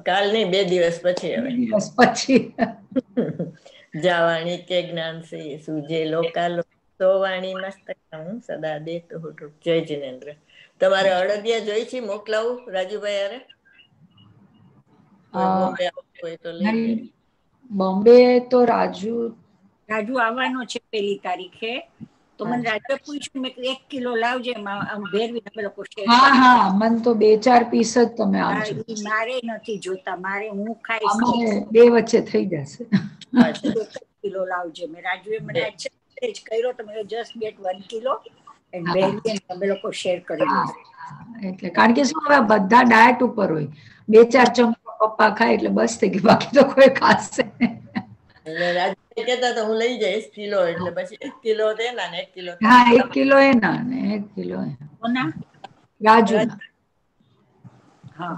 કાલ નહીં, 2 દિવસ પછી. હવે દિવસ પછી જાવાણી કે જ્ઞાન સે સુજે લોકાલો, તો વાણી મસ્તક હું સદા દેતો હોઠું. જય જિનેન્દ્ર. તમારે અડદિયા જોઈ છે, મોકલાવું રાજુભાઈ? યારે બોમ્બે હોય તો લઈ જાય. બોમ્બે તો રાજુ આવવાનો છે 1લી તારીખે. તો મને રાજુ પૂછ્યું, મેં 1 કિલો લાવજે, ભેરવી અમે લોકો શેર. હા, મને તો 2-4 પીસ જ તમે આપજો. મારે નથી જોતા, મારે હું ખાઈશ. બે વચ્ચે થઈ જશે. 1 કિલો લાવજે. મેં રાજુએ મને જ કર્યો તો મેં જસ્ટ ગેટ 1 કિલો એન્ડ ભેરવી અમે લોકો શેર કરી લઈશું. એટલે કારણ કે શું, હવે બધા ડાયટ ઉપર હોય, 2-4 ચમચા પપ્પા ખાય એટલે બસ થઈ ગઈ, બાકી તો કોઈ ખાશે. રાજુ કહેતા તો હું લઈ જઈશ કિલો, એટલે પછી 1 કિલો તેના ને 1 કિલો. હા, 1 કિલો એના ને 1 કિલો રાજુ. હા.